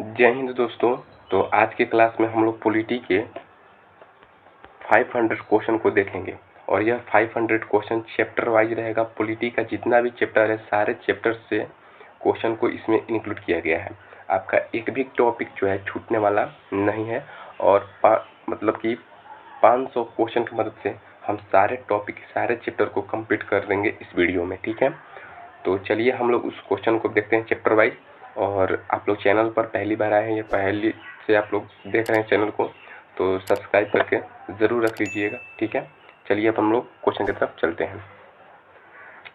जय हिंद दोस्तों। तो आज के क्लास में हम लोग पॉलिटी के 500 क्वेश्चन को देखेंगे और यह 500 क्वेश्चन चैप्टर वाइज रहेगा। पॉलिटी का जितना भी चैप्टर है सारे चैप्टर से क्वेश्चन को इसमें इंक्लूड किया गया है। आपका एक भी टॉपिक जो है छूटने वाला नहीं है और मतलब कि 500 क्वेश्चन की मदद से हम सारे टॉपिक सारे चैप्टर को कंप्लीट कर देंगे इस वीडियो में, ठीक है। तो चलिए हम लोग उस क्वेश्चन को देखते हैं चैप्टर वाइज। और आप लोग चैनल पर पहली बार आए हैं या पहली से आप लोग देख रहे हैं चैनल को, तो सब्सक्राइब करके ज़रूर रख लीजिएगा, ठीक है। चलिए अब हम लोग क्वेश्चन की तरफ चलते हैं।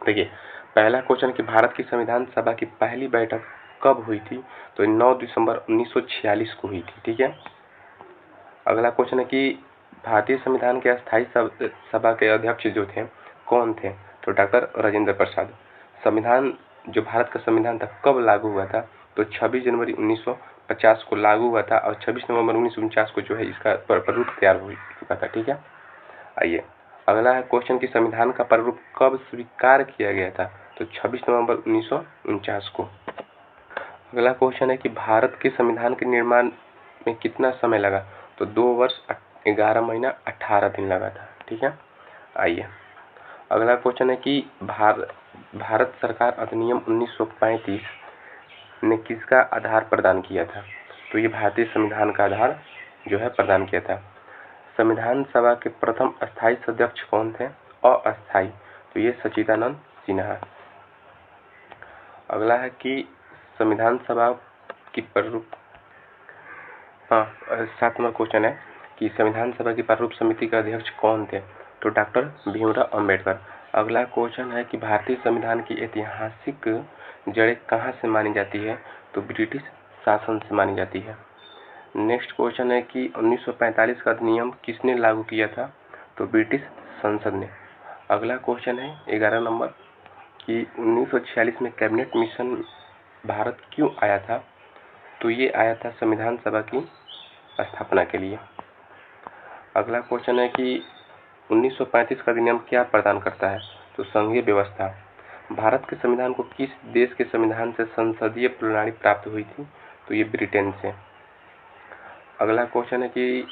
देखिए पहला क्वेश्चन कि भारत की संविधान सभा की पहली बैठक कब हुई थी? तो 9 दिसंबर 1946 को हुई थी, ठीक है। अगला क्वेश्चन है कि भारतीय संविधान के अस्थायी सभा के अध्यक्ष जो थे कौन थे? तो डॉक्टर राजेंद्र प्रसाद। संविधान जो भारत का संविधान था कब लागू हुआ था? तो 26 जनवरी 1950 को लागू हुआ था और 26 नवंबर 1949 को जो है इसका प्रारूप तैयार हो चुका था, ठीक है। आइए अगला है क्वेश्चन कि संविधान का प्रारूप कब स्वीकार किया गया था? तो 26 नवंबर 1949 को। अगला क्वेश्चन है कि भारत के संविधान के निर्माण में कितना समय लगा? तो 2 वर्ष 11 महीना 18 दिन लगा था, ठीक है। आइए अगला क्वेश्चन है कि भारत सरकार अधिनियम 1935 ने किसका आधार प्रदान किया था? तो ये भारतीय संविधान का आधार जो है प्रदान किया था। संविधान सभा के प्रथम अस्थायी सदस्य कौन थे? अस्थायी, तो ये सच्चिदानंद सिन्हा। अगला है कि संविधान सभा की प्रारूप 7वां क्वेश्चन है कि संविधान सभा की प्रारूप समिति के अध्यक्ष कौन थे? तो डॉक्टर भीमराव अंबेडकर। अगला क्वेश्चन है कि भारतीय संविधान की ऐतिहासिक जड़ें कहाँ से मानी जाती है? तो ब्रिटिश शासन से मानी जाती है। नेक्स्ट क्वेश्चन है कि 1945 का अधिनियम किसने लागू किया था? तो ब्रिटिश संसद ने। अगला क्वेश्चन है 11 नंबर कि 1946 में कैबिनेट मिशन भारत क्यों आया था? तो ये आया था संविधान सभा की स्थापना के लिए। अगला क्वेश्चन है कि 1935 का अधिनियम क्या प्रदान करता है? तो संघीय व्यवस्था। भारत के संविधान को किस देश के संविधान से संसदीय प्रणाली प्राप्त हुई थी? तो ये ब्रिटेन से। अगला क्वेश्चन है कि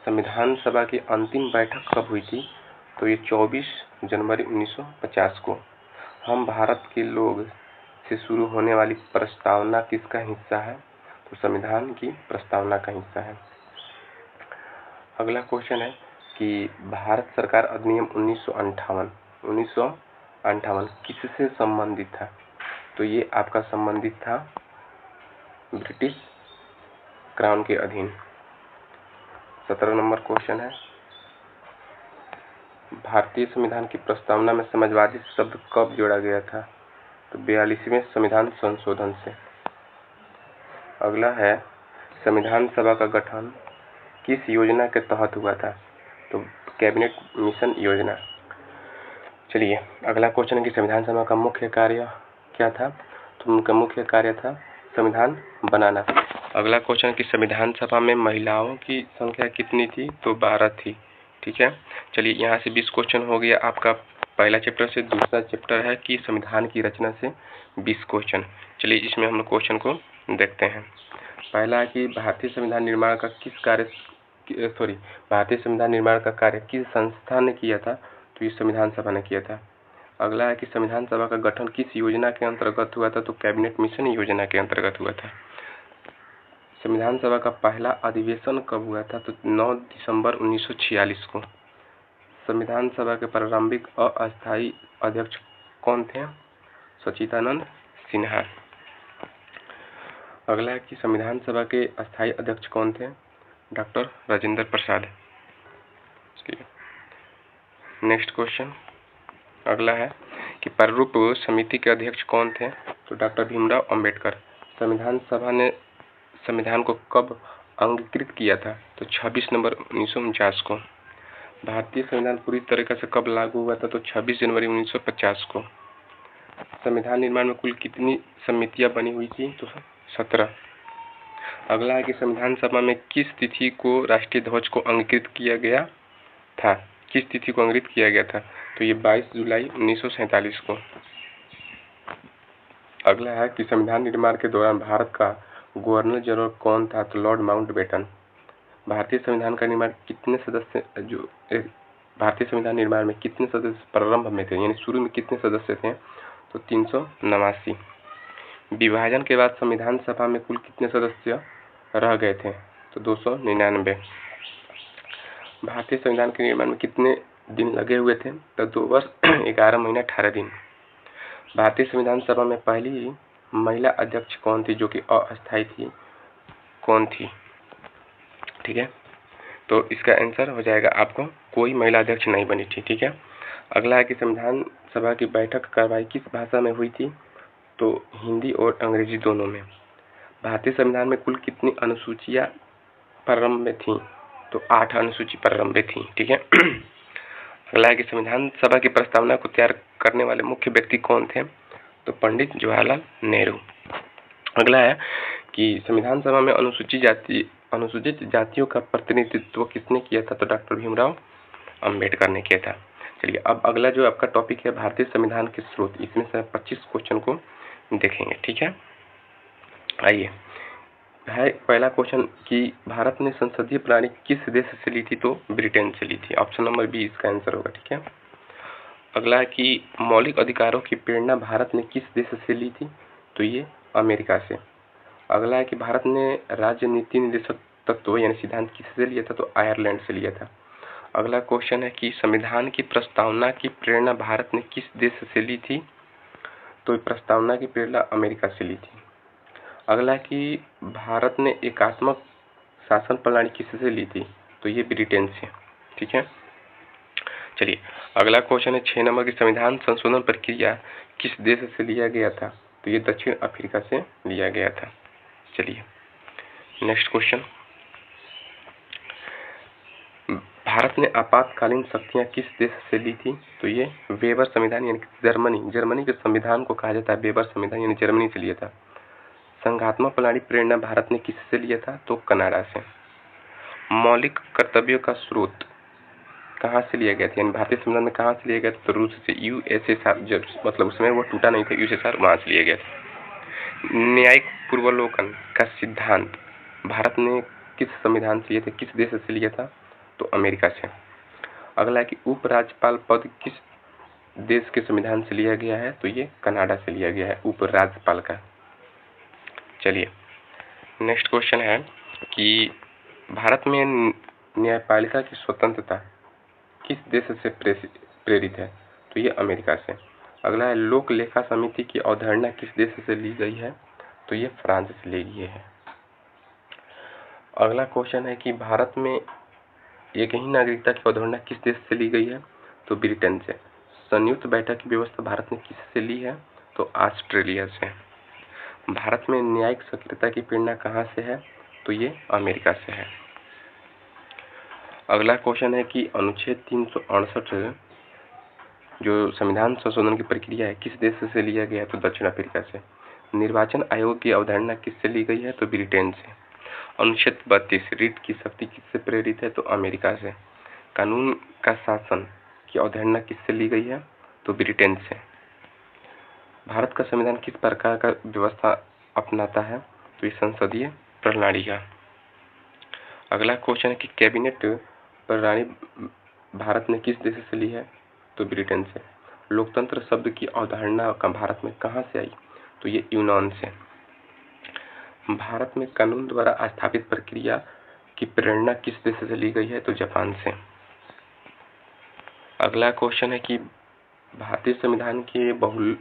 संविधान सभा की अंतिम बैठक कब हुई थी? तो ये 24 जनवरी 1950 को। हम भारत के लोग से शुरू होने वाली प्रस्तावना किसका हिस्सा है? तो संविधान की प्रस्तावना का हिस्सा है। अगला क्वेश्चन है कि भारत सरकार अधिनियम 1958 किससे संबंधित था? तो ये आपका संबंधित था ब्रिटिश क्राउन के अधीन। 17 नंबर क्वेश्चन है भारतीय संविधान की प्रस्तावना में समाजवादी शब्द कब जोड़ा गया था? तो 42वें संविधान संशोधन से। अगला है संविधान सभा का गठन किस योजना के तहत हुआ था? तो कैबिनेट मिशन योजना। चलिए अगला क्वेश्चन है कि संविधान सभा का मुख्य कार्य क्या था? तो उनका मुख्य कार्य था संविधान बनाना। अगला क्वेश्चन कि संविधान सभा में महिलाओं की संख्या कितनी थी? तो 12 थी, ठीक है। चलिए यहाँ से 20 क्वेश्चन हो गया आपका पहला चैप्टर से। दूसरा चैप्टर है कि संविधान की रचना से 20 क्वेश्चन। चलिए इसमें हम लोग क्वेश्चन को देखते हैं। पहला है कि भारतीय संविधान निर्माण का भारतीय संविधान निर्माण का कार्य किस संस्था ने किया था? तो ये संविधान सभा ने किया था। अगला है कि संविधान सभा का गठन किस योजना के अंतर्गत हुआ था? तो कैबिनेट मिशन योजना के अंतर्गत हुआ था। संविधान सभा का पहला अधिवेशन कब हुआ था? तो 9 दिसंबर 1946 को। संविधान सभा के प्रारंभिक अस्थायी अध्यक्ष कौन थे? सच्चिदानंद सिन्हा। अगला है कि संविधान सभा के अस्थायी अध्यक्ष कौन थे? Doctor Rajendra Prasad. Next question अगला है कि प्रारूप समिति के अध्यक्ष कौन थे? तो डॉक्टर भीमराव अंबेडकर। संविधान सभा ने संविधान को कब अंगीकृत किया था? तो 26 नवंबर 1949 को। भारतीय संविधान पूरी तरीके से कब लागू हुआ था? तो 26 जनवरी 1950 को। संविधान निर्माण में कुल कितनी समितियां बनी हुई थी? तो 17। अगला है कि संविधान सभा में किस तिथि को राष्ट्रीय ध्वज को अंगीकृत किया गया था? किस तिथि को अंगीकृत किया गया था? तो ये 22 जुलाई 1947 को। अगला है कि संविधान निर्माण के दौरान भारत का गवर्नर जनरल कौन था? तो लॉर्ड माउंटबेटन। भारतीय संविधान का निर्माण कितने सदस्य भारतीय संविधान निर्माण में कितने सदस्य प्रारंभ में थे, यानी शुरू में कितने सदस्य थे? तो 389। विभाजन के बाद संविधान सभा में कुल कितने सदस्य रह गए थे? तो 299। भारतीय संविधान के निर्माण में कितने दिन लगे हुए थे? तो 2 वर्ष 11 महीने 18 दिन। भारतीय संविधान सभा में पहली महिला अध्यक्ष कौन थी जो कि अस्थायी थी? कौन थी? ठीक है, तो इसका आंसर हो जाएगा आपको कोई महिला अध्यक्ष नहीं बनी थी। ठीक है, अगला है कि संविधान सभा की बैठक कार्रवाई किस भाषा में हुई थी? तो हिंदी और अंग्रेजी दोनों में। भारतीय संविधान में कुल कितनी अनुसूचियां प्रारंभ में थी? तो 8 अनुसूची प्रारंभ में थी। ठीक है, अगला है कि संविधान सभा की प्रस्तावना को तैयार करने वाले मुख्य व्यक्ति कौन थे? तो पंडित जवाहरलाल नेहरू। अगला है कि संविधान सभा में अनुसूचित जातियों का प्रतिनिधित्व किसने किया था? तो डॉक्टर भीमराव अंबेडकर ने किया था। चलिए, अब अगला जो आपका टॉपिक है भारतीय संविधान के स्रोत, इसमें से 25 क्वेश्चन को देखेंगे। ठीक है, आइए, है पहला क्वेश्चन कि भारत ने संसदीय प्रणाली किस देश से ली थी? तो ब्रिटेन से ली थी। ऑप्शन नंबर बी इसका आंसर होगा। ठीक है, अगला है कि मौलिक अधिकारों की प्रेरणा भारत ने किस देश से ली थी? तो ये अमेरिका से। अगला है कि भारत ने राज्य नीति निर्देशक तत्व यानी सिद्धांत किससे लिया था? तो आयरलैंड से लिया था। अगला क्वेश्चन है कि संविधान की प्रस्तावना की प्रेरणा भारत ने किस देश से ली थी? तो प्रस्तावना की प्रेरणा अमेरिका से ली थी। अगला कि भारत ने एकात्मक शासन प्रणाली किससे ली थी? तो ये ब्रिटेन से। ठीक है, चलिए, अगला क्वेश्चन है 6 नंबर की संविधान संशोधन प्रक्रिया किस देश से लिया गया था? तो ये दक्षिण अफ्रीका से लिया गया था। चलिए, नेक्स्ट क्वेश्चन, भारत ने आपातकालीन शक्तियां किस देश से ली थी? तो ये वेबर संविधान यानी जर्मनी के संविधान को कहा जाता है वेबर संविधान, यानी जर्मनी से लिया था। संघात्मक प्रणाली प्रेरणा भारत ने किससे लिया था? तो कनाडा से। मौलिक कर्तव्यों का स्रोत कहाँ से लिया गया था, यानी भारतीय संविधान में कहाँ से लिया गया था? तो रूस से। यूएसएसआर, जब मतलब उसमें वो टूटा नहीं था, यूएसएसआर, वहां से लिया गया था। न्यायिक पूर्वावलोकन का सिद्धांत भारत ने किस संविधान से लिया था, किस देश से लिया था? तो अमेरिका से। अगला है कि उपराज्यपाल पद किस देश के संविधान से लिया गया है? तो ये कनाडा से लिया गया है उपराज्यपाल का। चलिए, नेक्स्ट क्वेश्चन है कि भारत में न्यायपालिका की स्वतंत्रता किस देश से प्रेरित है? तो ये अमेरिका से। अगला है लोक लेखा समिति की अवधारणा किस देश से ली गई है? तो ये फ्रांस से ली गई है। अगला क्वेश्चन है कि भारत में एक ही नागरिकता की अवधारणा किस देश से ली गई है? तो ब्रिटेन से। संयुक्त बैठक की व्यवस्था भारत ने किससे ली है? तो ऑस्ट्रेलिया से। भारत में न्यायिक सक्रियता की प्रेरणा कहाँ से है? तो ये अमेरिका से है। अगला क्वेश्चन है कि अनुच्छेद 368 जो संविधान संशोधन की प्रक्रिया है किस देश से लिया गया है? तो दक्षिण अफ्रीका से। निर्वाचन आयोग की अवधारणा किससे ली गई है? तो ब्रिटेन से। अनुच्छेद 32 रीट की शक्ति किससे प्रेरित है? तो अमेरिका से। कानून का शासन की अवधारणा किससे ली गई है? तो ब्रिटेन से। भारत का संविधान किस प्रकार का व्यवस्था अपनाता है? तो ये संसदीय प्रणाली का। अगला क्वेश्चन है कि कैबिनेट प्रणाली भारत ने किस देश से ली है? तो ब्रिटेन से। लोकतंत्र शब्द की अवधारणा का भारत में कहाँ से आई? तो ये यूनान से। भारत में कानून द्वारा स्थापित प्रक्रिया की प्रेरणा किस देश से ली गई है? तो जापान से। अगला क्वेश्चन है कि भारतीय संविधान के बहुल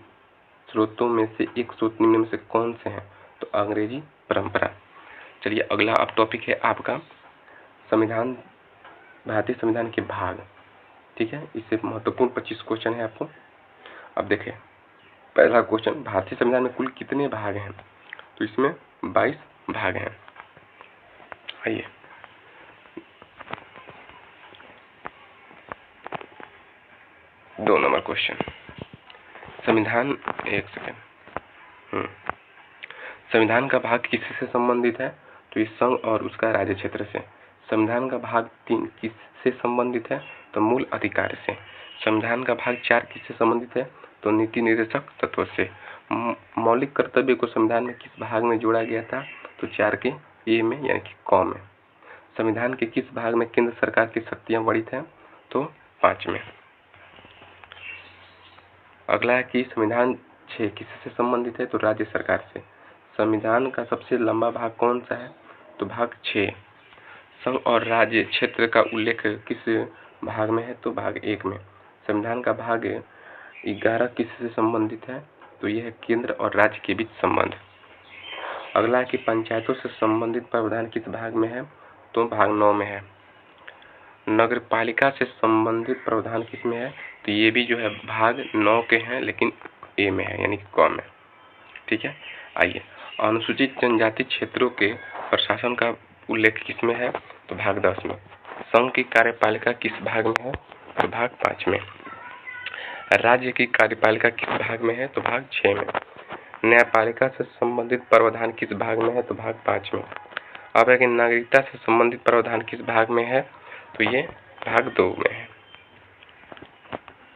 स्रोतों में से एक स्रोत निम्न में से कौन से हैं? तो अंग्रेजी परंपरा। चलिए, अगला अब टॉपिक है आपका संविधान, भारतीय संविधान के भाग। ठीक है, इससे महत्वपूर्ण 25 क्वेश्चन है आपको। अब देखें, पहला क्वेश्चन, भारतीय संविधान में कुल कितने भाग हैं? तो इसमें 22 भाग हैं। आइए, दो नंबर क्वेश्चन, संविधान, एक सेकेंड, संविधान का भाग किससे संबंधित है? तो ये संघ और उसका राज्य क्षेत्र से। संविधान का भाग 3 किससे संबंधित है? तो मूल अधिकार से। संविधान का भाग 4 किससे संबंधित है? तो नीति निर्देशक तत्व से। मौलिक कर्तव्य को संविधान में किस भाग में जोड़ा गया था? तो 4 के ए में यानी कि क में। संविधान के किस भाग में केंद्र सरकार की शक्तियां वर्णित हैं? तो 5 में। अगला है कि संविधान 6 किससे संबंधित है? तो राज्य सरकार से। संविधान का सबसे लंबा भाग कौन सा है? तो भाग 6। संघ और राज्य क्षेत्र का उल्लेख किस भाग में है? तो भाग 1 में। संविधान का भाग 11 किससे संबंधित है? तो यह है केंद्र और राज्य के बीच संबंध। अगला है कि पंचायतों से संबंधित प्रावधान किस भाग में है? तो भाग 9 में है। नगर पालिका से संबंधित प्रावधान किस में है? तो ये भी जो है भाग 9 के हैं, लेकिन ए में है यानी कि क में। ठीक है, आइए अनुसूचित जनजाति क्षेत्रों के प्रशासन का उल्लेख किस में है? तो भाग 10 में। संघ की कार्यपालिका किस भाग में है? तो भाग 5 में। राज्य की कार्यपालिका किस भाग में है? तो भाग 6 में। न्यायपालिका से संबंधित प्रावधान किस भाग में है? तो भाग 5 में। अब है कि नागरिकता से संबंधित प्रावधान किस भाग में है? तो ये भाग 2 में है।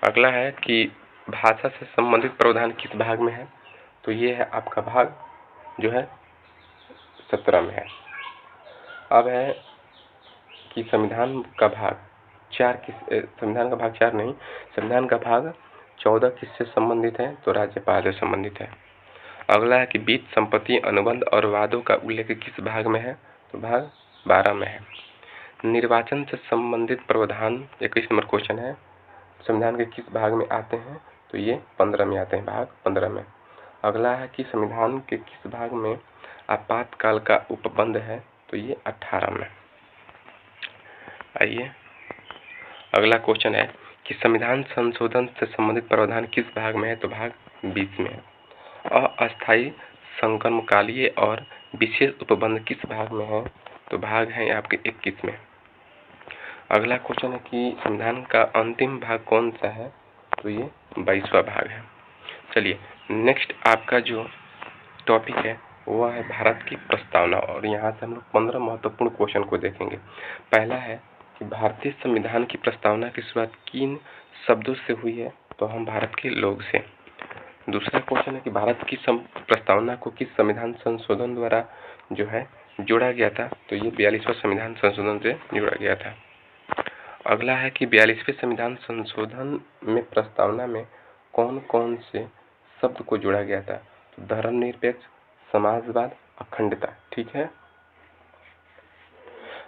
अगला है कि भाषा से संबंधित प्रावधान किस भाग में है? तो ये है आपका भाग जो है 17 में है। अब है कि संविधान का भाग 4 संविधान का भाग 4 नहीं, संविधान का भाग 14 किससे संबंधित है? तो राज्यपाल से संबंधित है। अगला है कि बीज संपत्ति अनुबंध और वादों का उल्लेख किस भाग में है? तो भाग 12 में है। निर्वाचन से संबंधित प्रावधान 21 नंबर क्वेश्चन है, संविधान के किस भाग में आते हैं? तो ये 15 में आते हैं, भाग 15 में। अगला है कि संविधान के किस भाग में आपातकाल का उपबंध है? तो ये 18 में। आइए अगला क्वेश्चन है कि संविधान संशोधन से संबंधित प्रावधान किस भाग में है? तो भाग 20 में है। अस्थायी संक्रमणकालीय और विशेष उपबंध किस भाग में है? तो भाग है आपके 21 में। अगला क्वेश्चन है कि संविधान का अंतिम भाग कौन सा है? तो ये 22वां भाग है। चलिए नेक्स्ट आपका जो टॉपिक है वह है भारत की प्रस्तावना, और यहाँ से हम लोग 15 महत्वपूर्ण क्वेश्चन को देखेंगे। पहला है कि भारतीय संविधान की प्रस्तावना की शुरुआत किन शब्दों से हुई है? तो हम भारत के लोग से। दूसरा क्वेश्चन है कि भारत की प्रस्तावना को किस संविधान संशोधन द्वारा जो है जोड़ा गया था? तो ये 42वां संविधान संशोधन से जोड़ा गया था। अगला है कि 42वें संविधान संशोधन में प्रस्तावना में कौन कौन से शब्द को जोड़ा गया था? तो धर्मनिरपेक्ष, समाजवाद, अखंडता। ठीक है।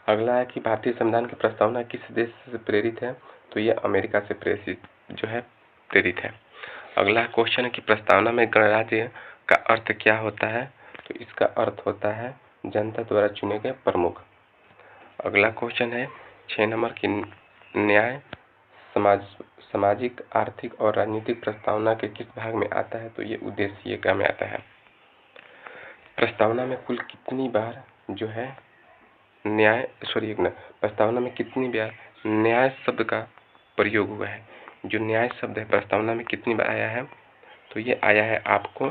अगला है कि भारतीय संविधान की प्रस्तावना किस देश से प्रेरित है? तो यह अमेरिका से प्रेरित है। अगला क्वेश्चन है कि प्रस्तावना में गणराज्य का अर्थ क्या होता है? तो इसका अर्थ होता है जनता द्वारा चुने गए प्रमुख। अगला क्वेश्चन है 6 नंबर की न्याय, सामाजिक, आर्थिक और राजनीतिक प्रस्तावना के किस भाग में आता है? तो ये उद्देश्यिका में आता है। प्रस्तावना में कुल कितनी बार जो है प्रस्तावना में कितनी बार न्याय शब्द का प्रयोग हुआ है? जो न्याय शब्द है प्रस्तावना में कितनी बार आया है? तो ये आया है आपको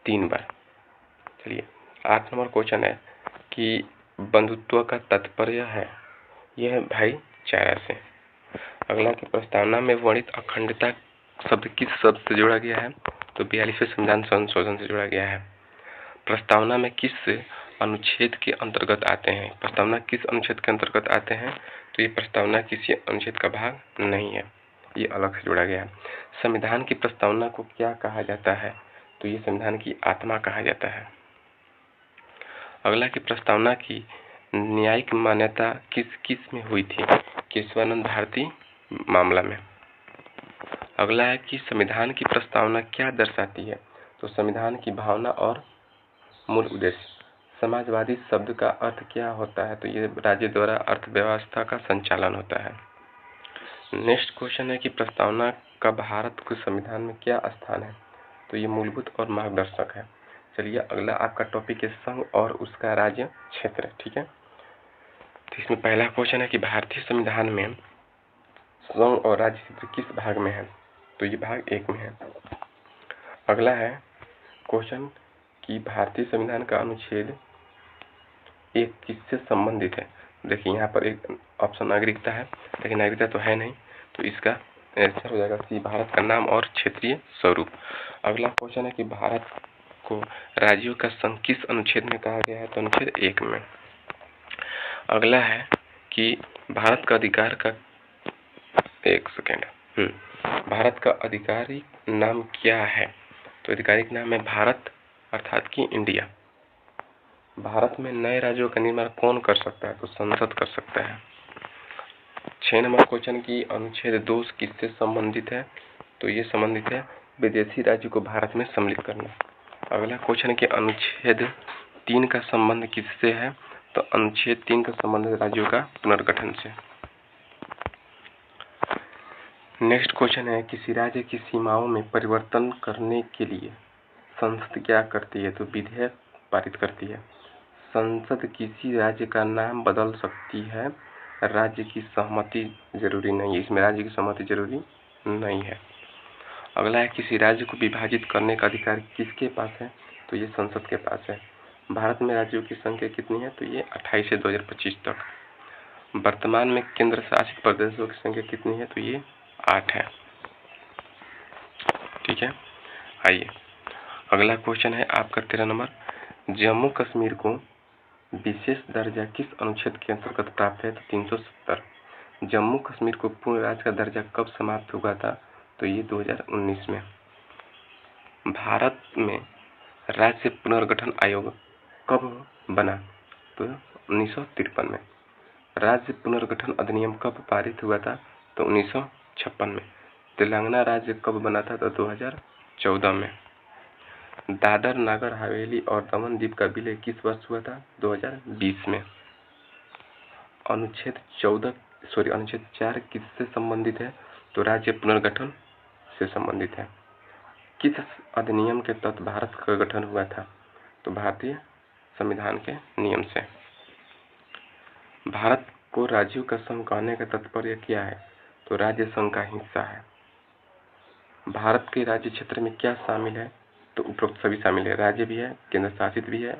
3 बार। चलिए 8 नंबर क्वेश्चन है कि बंधुत्व का तात्पर्य है, यह है भाईचारा से। अगला की प्रस्तावना में वर्णित अखंडता शब्द किस शब्द से जोड़ा गया है? तो 42वें संविधान संशोधन से जोड़ा गया है। प्रस्तावना में किस अनुच्छेद के अंतर्गत आते हैं? प्रस्तावना किस अनुच्छेद के अंतर्गत आते हैं? तो ये प्रस्तावना किसी अनुच्छेद का भाग नहीं है, ये अलग से जोड़ा गया है। संविधान की प्रस्तावना को क्या कहा जाता है? तो ये संविधान की आत्मा कहा जाता है। अगला की प्रस्तावना की न्यायिक मान्यता किस किस में हुई थी? केशवानंद भारती मामला में। अगला है कि संविधान की प्रस्तावना क्या दर्शाती है? तो संविधान की भावना और मूल उद्देश्य। समाजवादी शब्द का अर्थ क्या होता है? तो ये राज्य द्वारा अर्थव्यवस्था का संचालन होता है। नेक्स्ट क्वेश्चन है कि प्रस्तावना का भारत के संविधान में क्या स्थान है? तो ये मूलभूत और मार्गदर्शक है। चलिए अगला आपका टॉपिक है संघ और उसका राज्य क्षेत्र। ठीक है, तो इसमें पहला क्वेश्चन है कि भारतीय संविधान में संघ और राज्य क्षेत्र किस भाग में है? तो ये भाग 1 में है। अगला है क्वेश्चन कि भारतीय संविधान का अनुच्छेद 1 किससे संबंधित है? देखिए यहाँ पर एक ऑप्शन नागरिकता है, लेकिन नागरिकता तो है नहीं, तो इसका आंसर हो जाएगा सी, भारत का नाम और क्षेत्रीय स्वरूप। अगला क्वेश्चन है कि भारत को राज्यों का संघ किस अनुच्छेद में कहा गया है? तो अनुच्छेद 1 में। अगला है कि भारत का अधिकार का भारत का आधिकारिक नाम क्या है? तो आधिकारिक नाम है भारत, अर्थात कि इंडिया। भारत में नए राज्यों का निर्माण कौन कर सकता है? तो संसद कर सकता है। 6 नंबर क्वेश्चन की अनुच्छेद 2 किससे संबंधित है? तो ये संबंधित है विदेशी राज्य को भारत में सम्मिलित करना। अगला क्वेश्चन के अनुच्छेद 3 का संबंध किससे है? तो अनुच्छेद 3 का संबंध राज्यों का पुनर्गठन से। नेक्स्ट क्वेश्चन है किसी राज्य की सीमाओं में परिवर्तन करने के लिए संसद क्या करती है? तो विधेयक पारित करती है। संसद किसी राज्य का नाम बदल सकती है, राज्य की सहमति जरूरी नहीं है। इसमें राज्य की सहमति जरूरी नहीं है। अगला है किसी राज्य को विभाजित करने का अधिकार किसके पास है? तो ये संसद के पास है। भारत में राज्यों की संख्या कितनी है? तो ये 28 है 2025 तक। वर्तमान में केंद्र शासित प्रदेशों की संख्या कितनी है? तो ये 8 है। ठीक है, आइए अगला क्वेश्चन है आपका 13 नंबर। जम्मू कश्मीर को विशेष दर्जा किस अनुच्छेद के अंतर्गत प्राप्त है? तो 370। जम्मू कश्मीर को पूर्ण राज्य का दर्जा कब समाप्त हुआ था? तो ये 2019 में। भारत में राज्य पुनर्गठन आयोग कब बना? तो 1953 में। राज्य पुनर्गठन अधिनियम कब पारित हुआ था? तो 1956 में। तेलंगाना राज्य कब बना था? तो 2014 में। दादर नागर हवेली और दमन द्वीप का विलय किस वर्ष हुआ था? 2020 में। अनुच्छेद 4 किससे संबंधित है? तो राज्य पुनर्गठन से संबंधित है। किस अधिनियम के तहत भारत का गठन हुआ था? तो भारतीय संविधान के नियम से। भारत को राज्यों का संघ कहने का तात्पर्य क्या है? तो राज्य संघ का हिस्सा है। भारत के राज्य क्षेत्र में क्या शामिल है? तो उपरोक्त सभी शामिल है। राज्य भी है, केंद्र शासित भी है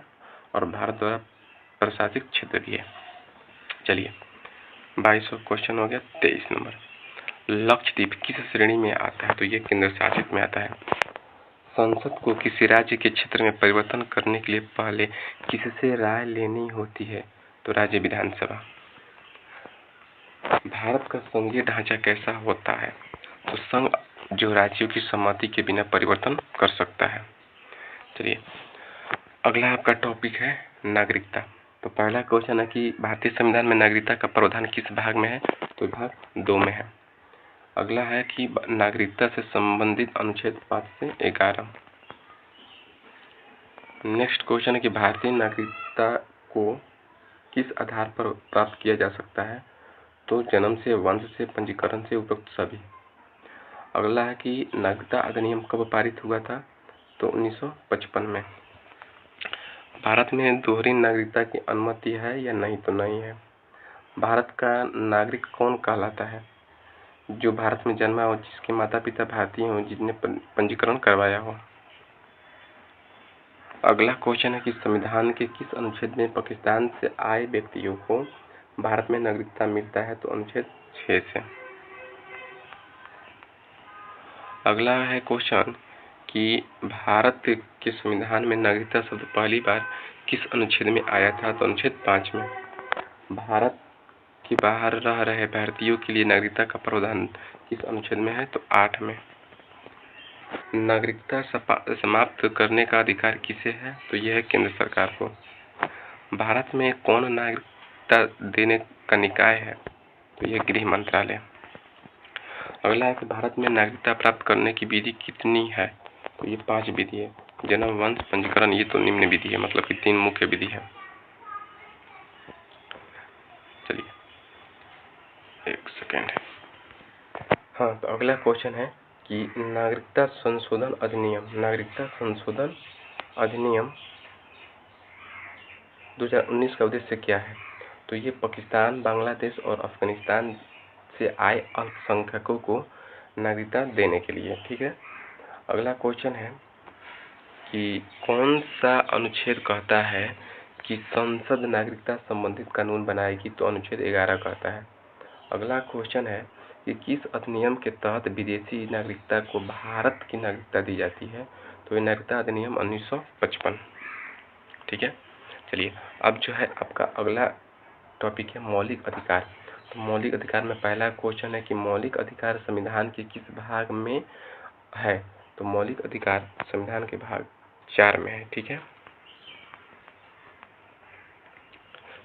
और भारत द्वारा प्रशासित क्षेत्र भी है। चलिए 22वां क्वेश्चन हो गया। 23 नंबर। लक्षद्वीप किस श्रेणी में आता है? तो ये केंद्र शासित में आता है। संसद को किसी राज्य के क्षेत्र में परिवर्तन करने के लिए पहले किससे राय लेनी होती है? तो राज्य विधानसभा। भारत का संघीय ढांचा कैसा होता है? तो संघ जो राज्यों की सहमति के बिना परिवर्तन कर सकता है। चलिए अगला आपका टॉपिक है नागरिकता। तो पहला क्वेश्चन है कि भारतीय संविधान में नागरिकता का प्रावधान किस भाग में है? तो भाग 2 में है। अगला है कि नागरिकता से संबंधित अनुच्छेद 5 से 11। नेक्स्ट क्वेश्चन है कि भारतीय नागरिकता को किस आधार पर प्राप्त किया जा सकता है? तो जन्म से, वंश से, पंजीकरण से, उपरोक्त सभी। अगला है कि नागरिकता अधिनियम कब पारित हुआ था? तो 1955 में। भारत में दोहरी नागरिकता की अनुमति है या नहीं? तो नहीं है। भारत का नागरिक कौन कहलाता है? जो भारत में जन्मा हो, जिसके माता पिता भारतीय हो, जिसने पंजीकरण करवाया हो। अगला क्वेश्चन है कि संविधान के किस अनुच्छेद में पाकिस्तान से आए व्यक्तियों को भारत में नागरिकता मिलता है? तो अनुच्छेद 6 से। अगला है क्वेश्चन कि भारत के संविधान में नागरिकता शब्द पहली बार किस अनुच्छेद में आया था? तो अनुच्छेद 5 में। भारत के बाहर रह रहे भारतीयों के लिए नागरिकता का प्रावधान किस अनुच्छेद में है? तो 8 में। नागरिकता समाप्त करने का अधिकार किसे है? तो यह है केंद्र सरकार को। भारत में कौन नागरिकता देने का निकाय है? तो यह गृह मंत्रालय। अगला है कि भारत में नागरिकता प्राप्त करने की विधि कितनी है? तो ये 5 विधि है। जन्म, वंश, पंजीकरण, ये तो निम्न विधि है, मतलब कि 3 मुख्य विधि है। चलिए 1 सेकेंड। हाँ, तो अगला क्वेश्चन है कि नागरिकता संशोधन अधिनियम 2019 का उद्देश्य क्या है? तो ये पाकिस्तान, बांग्लादेश और अफगानिस्तान से आए अल्पसंख्यकों को नागरिकता देने के लिए। ठीक है। अगला क्वेश्चन है कि कौन सा अनुच्छेद कहता है कि संसद नागरिकता संबंधित कानून बनाएगी? तो अनुच्छेद 11 कहता है। अगला क्वेश्चन है कि किस अधिनियम के तहत विदेशी नागरिकता को भारत की नागरिकता दी जाती है? तो ये नागरिकता अधिनियम 1955। ठीक है, चलिए अब जो है आपका अगला टॉपिक है मौलिक अधिकार। तो मौलिक अधिकार में पहला क्वेश्चन है कि मौलिक अधिकार संविधान के किस भाग में है। तो मौलिक अधिकार संविधान के भाग 4 में है। ठीक है,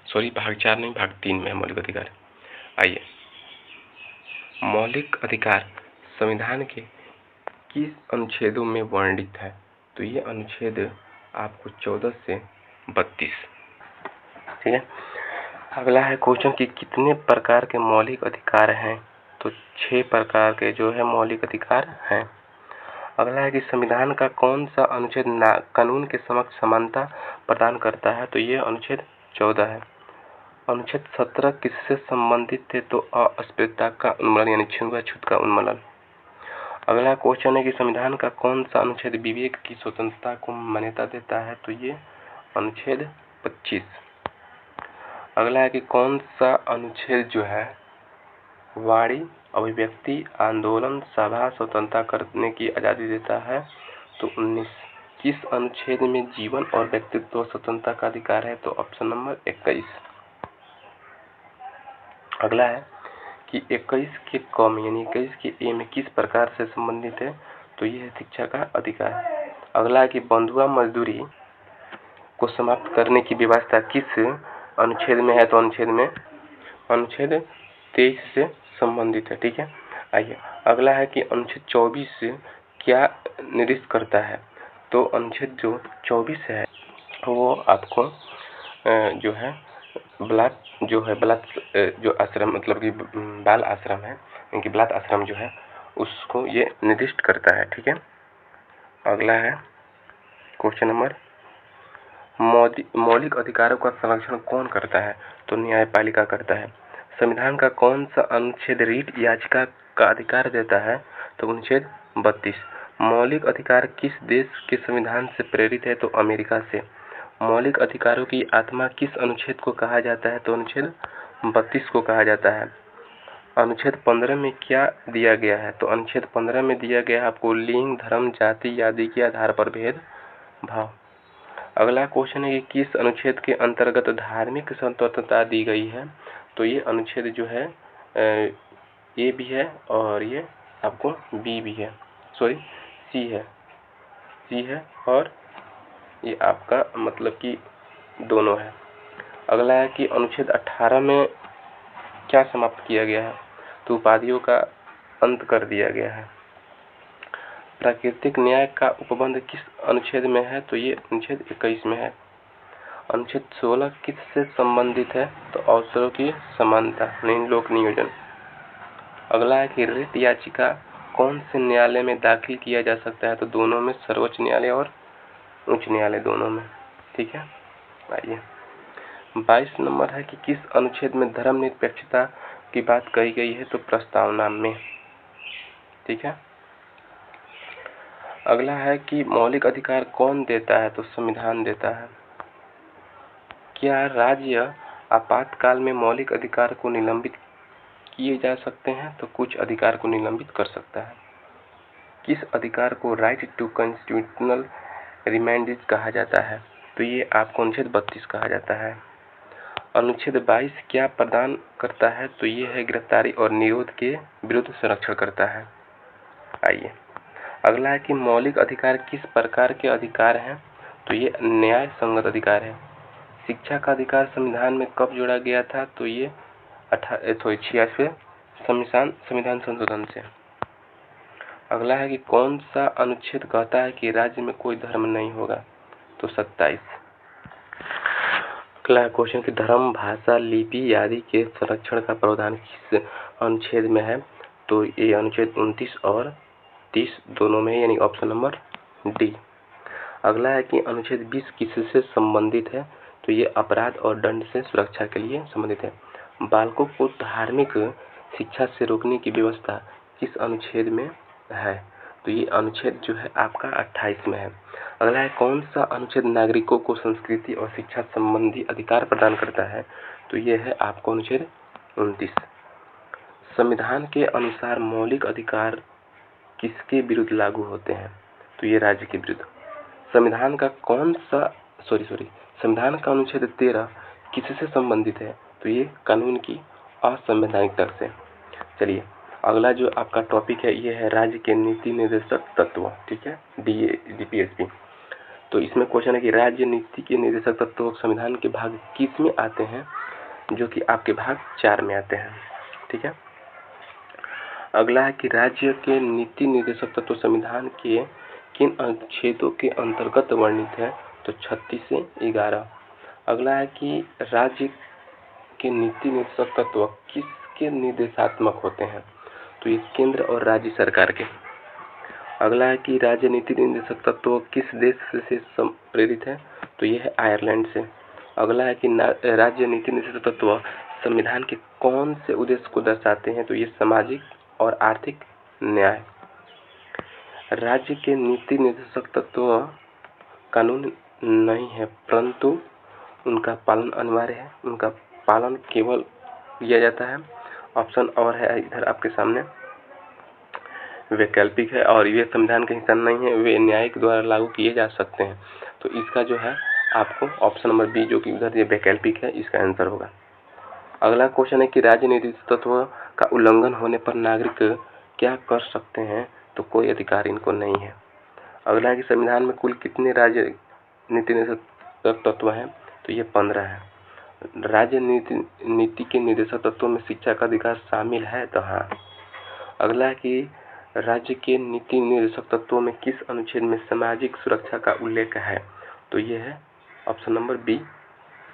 सॉरी, भाग 4 नहीं, भाग 3 में है मौलिक अधिकार। आइए, मौलिक अधिकार संविधान के किस अनुच्छेदों में वर्णित है। तो ये अनुच्छेद आपको 14 से 32। ठीक है, अगला है क्वेश्चन कि कितने प्रकार के मौलिक अधिकार हैं। तो 6 प्रकार के जो है मौलिक अधिकार हैं। अगला है कि संविधान का कौन सा अनुच्छेद कानून के समक्ष समानता प्रदान करता है। तो ये अनुच्छेद 14 है। अनुच्छेद 17 किससे संबंधित है। तो अस्पृश्यता का उन्मूलन यानी छूत का उन्मूलन। अगला क्वेश्चन है कि संविधान का कौन सा अनुच्छेद विवेक की स्वतंत्रता को मान्यता देता है। तो ये अनुच्छेद 25। अगला है कि कौन सा अनुच्छेद जो है वाणी, अभिव्यक्ति, आंदोलन, सभा स्वतंत्रता करने की आजादी देता है। तो 19। किस अनुच्छेद में जीवन और व्यक्तित्व स्वतंत्रता का अधिकार है। तो ऑप्शन नंबर 21। अगला है कि 21 के क में यानी 21 के ए में किस प्रकार से संबंधित है। तो यह है शिक्षा का अधिकार। अगला है कि बंधुआ मजदूरी को समाप्त करने की व्यवस्था किस अनुच्छेद में है। तो अनुच्छेद 23 से संबंधित है। ठीक है, आइए अगला है कि अनुच्छेद 24 क्या निर्दिष्ट करता है। तो अनुच्छेद जो 24 है वो आपको जो है जो आश्रम मतलब कि बाल आश्रम है, इनकी बाल आश्रम जो है उसको ये निर्दिष्ट करता है। ठीक है, अगला है क्वेश्चन नंबर मौलिक अधिकारों का संरक्षण कौन करता है। तो न्यायपालिका करता है। संविधान का कौन सा अनुच्छेद रीट याचिका का अधिकार देता है। तो अनुच्छेद 32। मौलिक अधिकार किस देश के संविधान से प्रेरित है। तो अमेरिका से। मौलिक अधिकारों की आत्मा किस अनुच्छेद को कहा जाता है। तो अनुच्छेद 32 को कहा जाता है। अनुच्छेद 15 में क्या दिया गया है। तो अनुच्छेद 15 में दिया गया है आपको लिंग, धर्म, जाति आदि के आधार पर भेदभाव। अगला क्वेश्चन है कि किस अनुच्छेद के अंतर्गत धार्मिक स्वतंत्रता दी गई है। तो ये अनुच्छेद जो है ए भी है और ये आपको बी भी है, सॉरी सी है और ये आपका मतलब कि दोनों है। अगला है कि अनुच्छेद 18 में क्या समाप्त किया गया है। तो उपाधियों का अंत कर दिया गया है। प्राकृतिक न्याय का उपबंध किस अनुच्छेद में है। तो ये अनुच्छेद 21 में है। अनुच्छेद 16 किससे संबंधित है। तो अवसरों की समानता नहीं लोक नियोजन। अगला है कि रिट याचिका कौन से न्यायालय में दाखिल किया जा सकता है। तो दोनों में, सर्वोच्च न्यायालय और उच्च न्यायालय दोनों में। ठीक है, आइए 22 नंबर है कि किस अनुच्छेद में धर्मनिरपेक्षता की बात कही गई है। तो प्रस्तावना में। ठीक है, अगला है कि मौलिक अधिकार कौन देता है। तो संविधान देता है। क्या राज्य आपातकाल में मौलिक अधिकार को निलंबित किए जा सकते हैं। तो कुछ अधिकार को निलंबित कर सकता है। किस अधिकार को राइट टू कॉन्स्टिट्यूशनल रिमाइंडेज कहा जाता है। तो ये आपको अनुच्छेद 32 कहा जाता है। अनुच्छेद 22 क्या प्रदान करता है। तो ये है गिरफ्तारी और निरोध के विरुद्ध संरक्षण करता है। आइए अगला है कि मौलिक अधिकार किस प्रकार के अधिकार हैं। तो ये न्याय संगत अधिकार है। शिक्षा का अधिकार संविधान में कब जोड़ा गया था। तो ये 86वें संविधान संशोधन से। अगला है कि कौन सा अनुच्छेद कहता है कि राज्य में कोई धर्म नहीं होगा। तो 27। अगला क्वेश्चन कि धर्म, भाषा, लिपि आदि के संरक्षण का प्रावधान किस अनुच्छेद में है। तो ये अनुच्छेद 29 और 30 दोनों में, यानी ऑप्शन नंबर डी। अगला है कि अनुच्छेद 20 किससे संबंधित है। तो ये अपराध और दंड से सुरक्षा के लिए संबंधित है। बालकों को धार्मिक शिक्षा से रोकने की व्यवस्था किस अनुच्छेद में है। तो ये अनुच्छेद जो है आपका 28 में है। अगला है कौन सा अनुच्छेद नागरिकों को संस्कृति और शिक्षा संबंधी अधिकार प्रदान करता है। तो ये है आपको अनुच्छेद 29। संविधान के अनुसार मौलिक अधिकार किसके विरुद्ध लागू होते हैं। तो ये राज्य के विरुद्ध। संविधान का संविधान का अनुच्छेद 13 किससे संबंधित है? तो ये कानून की असंवैधानिकता से। चलिए अगला जो आपका टॉपिक है ये है राज्य के नीति निर्देशक तत्व। ठीक है, DPSP। तो इसमें क्वेश्चन है कि राज्य नीति के निर्देशक तत्व संविधान के भाग किस में आते हैं? जो कि आपके भाग 4 में आते हैं। ठीक है, अगला है कि राज्य के नीति निर्देशक तत्व संविधान के किन अनुच्छेदों के अंतर्गत वर्णित है? तो 36 से 11। अगला है कि राज्य के नीति निर्देशक तत्व किसके निर्देशात्मक होते हैं? तो ये केंद्र और राज्य सरकार के। अगला है कि राज्य नीति निर्देशक तत्व किस देश से प्रेरित है? तो ये है आयरलैंड से। अगला है कि राज्य नीति निर्देशक तत्व संविधान के कौन से उद्देश्य को दर्शाते हैं? तो ये सामाजिक और आर्थिक न्याय। राज्य के नीति निर्देशक तत्व कानून नहीं है, परंतु उनका पालन अनिवार्य है। उनका पालन केवल किया जाता है। ऑप्शन और है इधर आपके सामने, वैकल्पिक है और ये संविधान के हिस्सा नहीं है, वे न्यायिक द्वारा लागू किए जा सकते हैं। तो इसका जो है आपको ऑप्शन नंबर बी जो कि उधर ये वैकल्पिक है, इसका आंसर होगा। अगला क्वेश्चन है कि राजनीतिक तत्व का उल्लंघन होने पर नागरिक क्या कर सकते हैं? तो कोई अधिकार इनको नहीं है। अगला है कि संविधान में कुल कितने राजनीति निर्देशक तत्व हैं? तो ये 15 है। नीति के निर्देशक तत्वों में शिक्षा का अधिकार शामिल है? तो हाँ। अगला है कि राज्य के नीति निर्देशक तत्वों में किस अनुच्छेद में सामाजिक सुरक्षा का उल्लेख है? तो ये है ऑप्शन नंबर बी,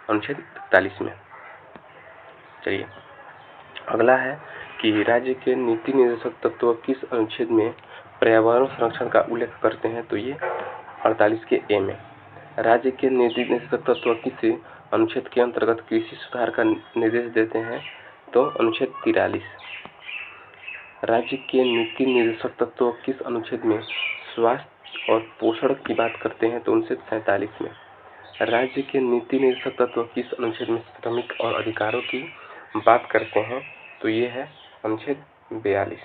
अनुच्छेद 43 में। चलिए अगला है कि राज्य के नीति निर्देशक तत्व किस अनुच्छेद में पर्यावरण संरक्षण का उल्लेख करते हैं? तो ये 48 के ए में। राज्य के नीति निर्देशक तत्व किस अनुच्छेद के अंतर्गत कृषि सुधार का निर्देश देते हैं? तो अनुच्छेद 43। राज्य के नीति निर्देशक तत्व किस अनुच्छेद में स्वास्थ्य और पोषण की बात करते हैं? तो अनुच्छेद 47 में। राज्य के नीति निर्देशक तत्व किस अनुच्छेद में श्रमिक और अधिकारों की बात करते हैं? तो ये है अनुच्छेद 42।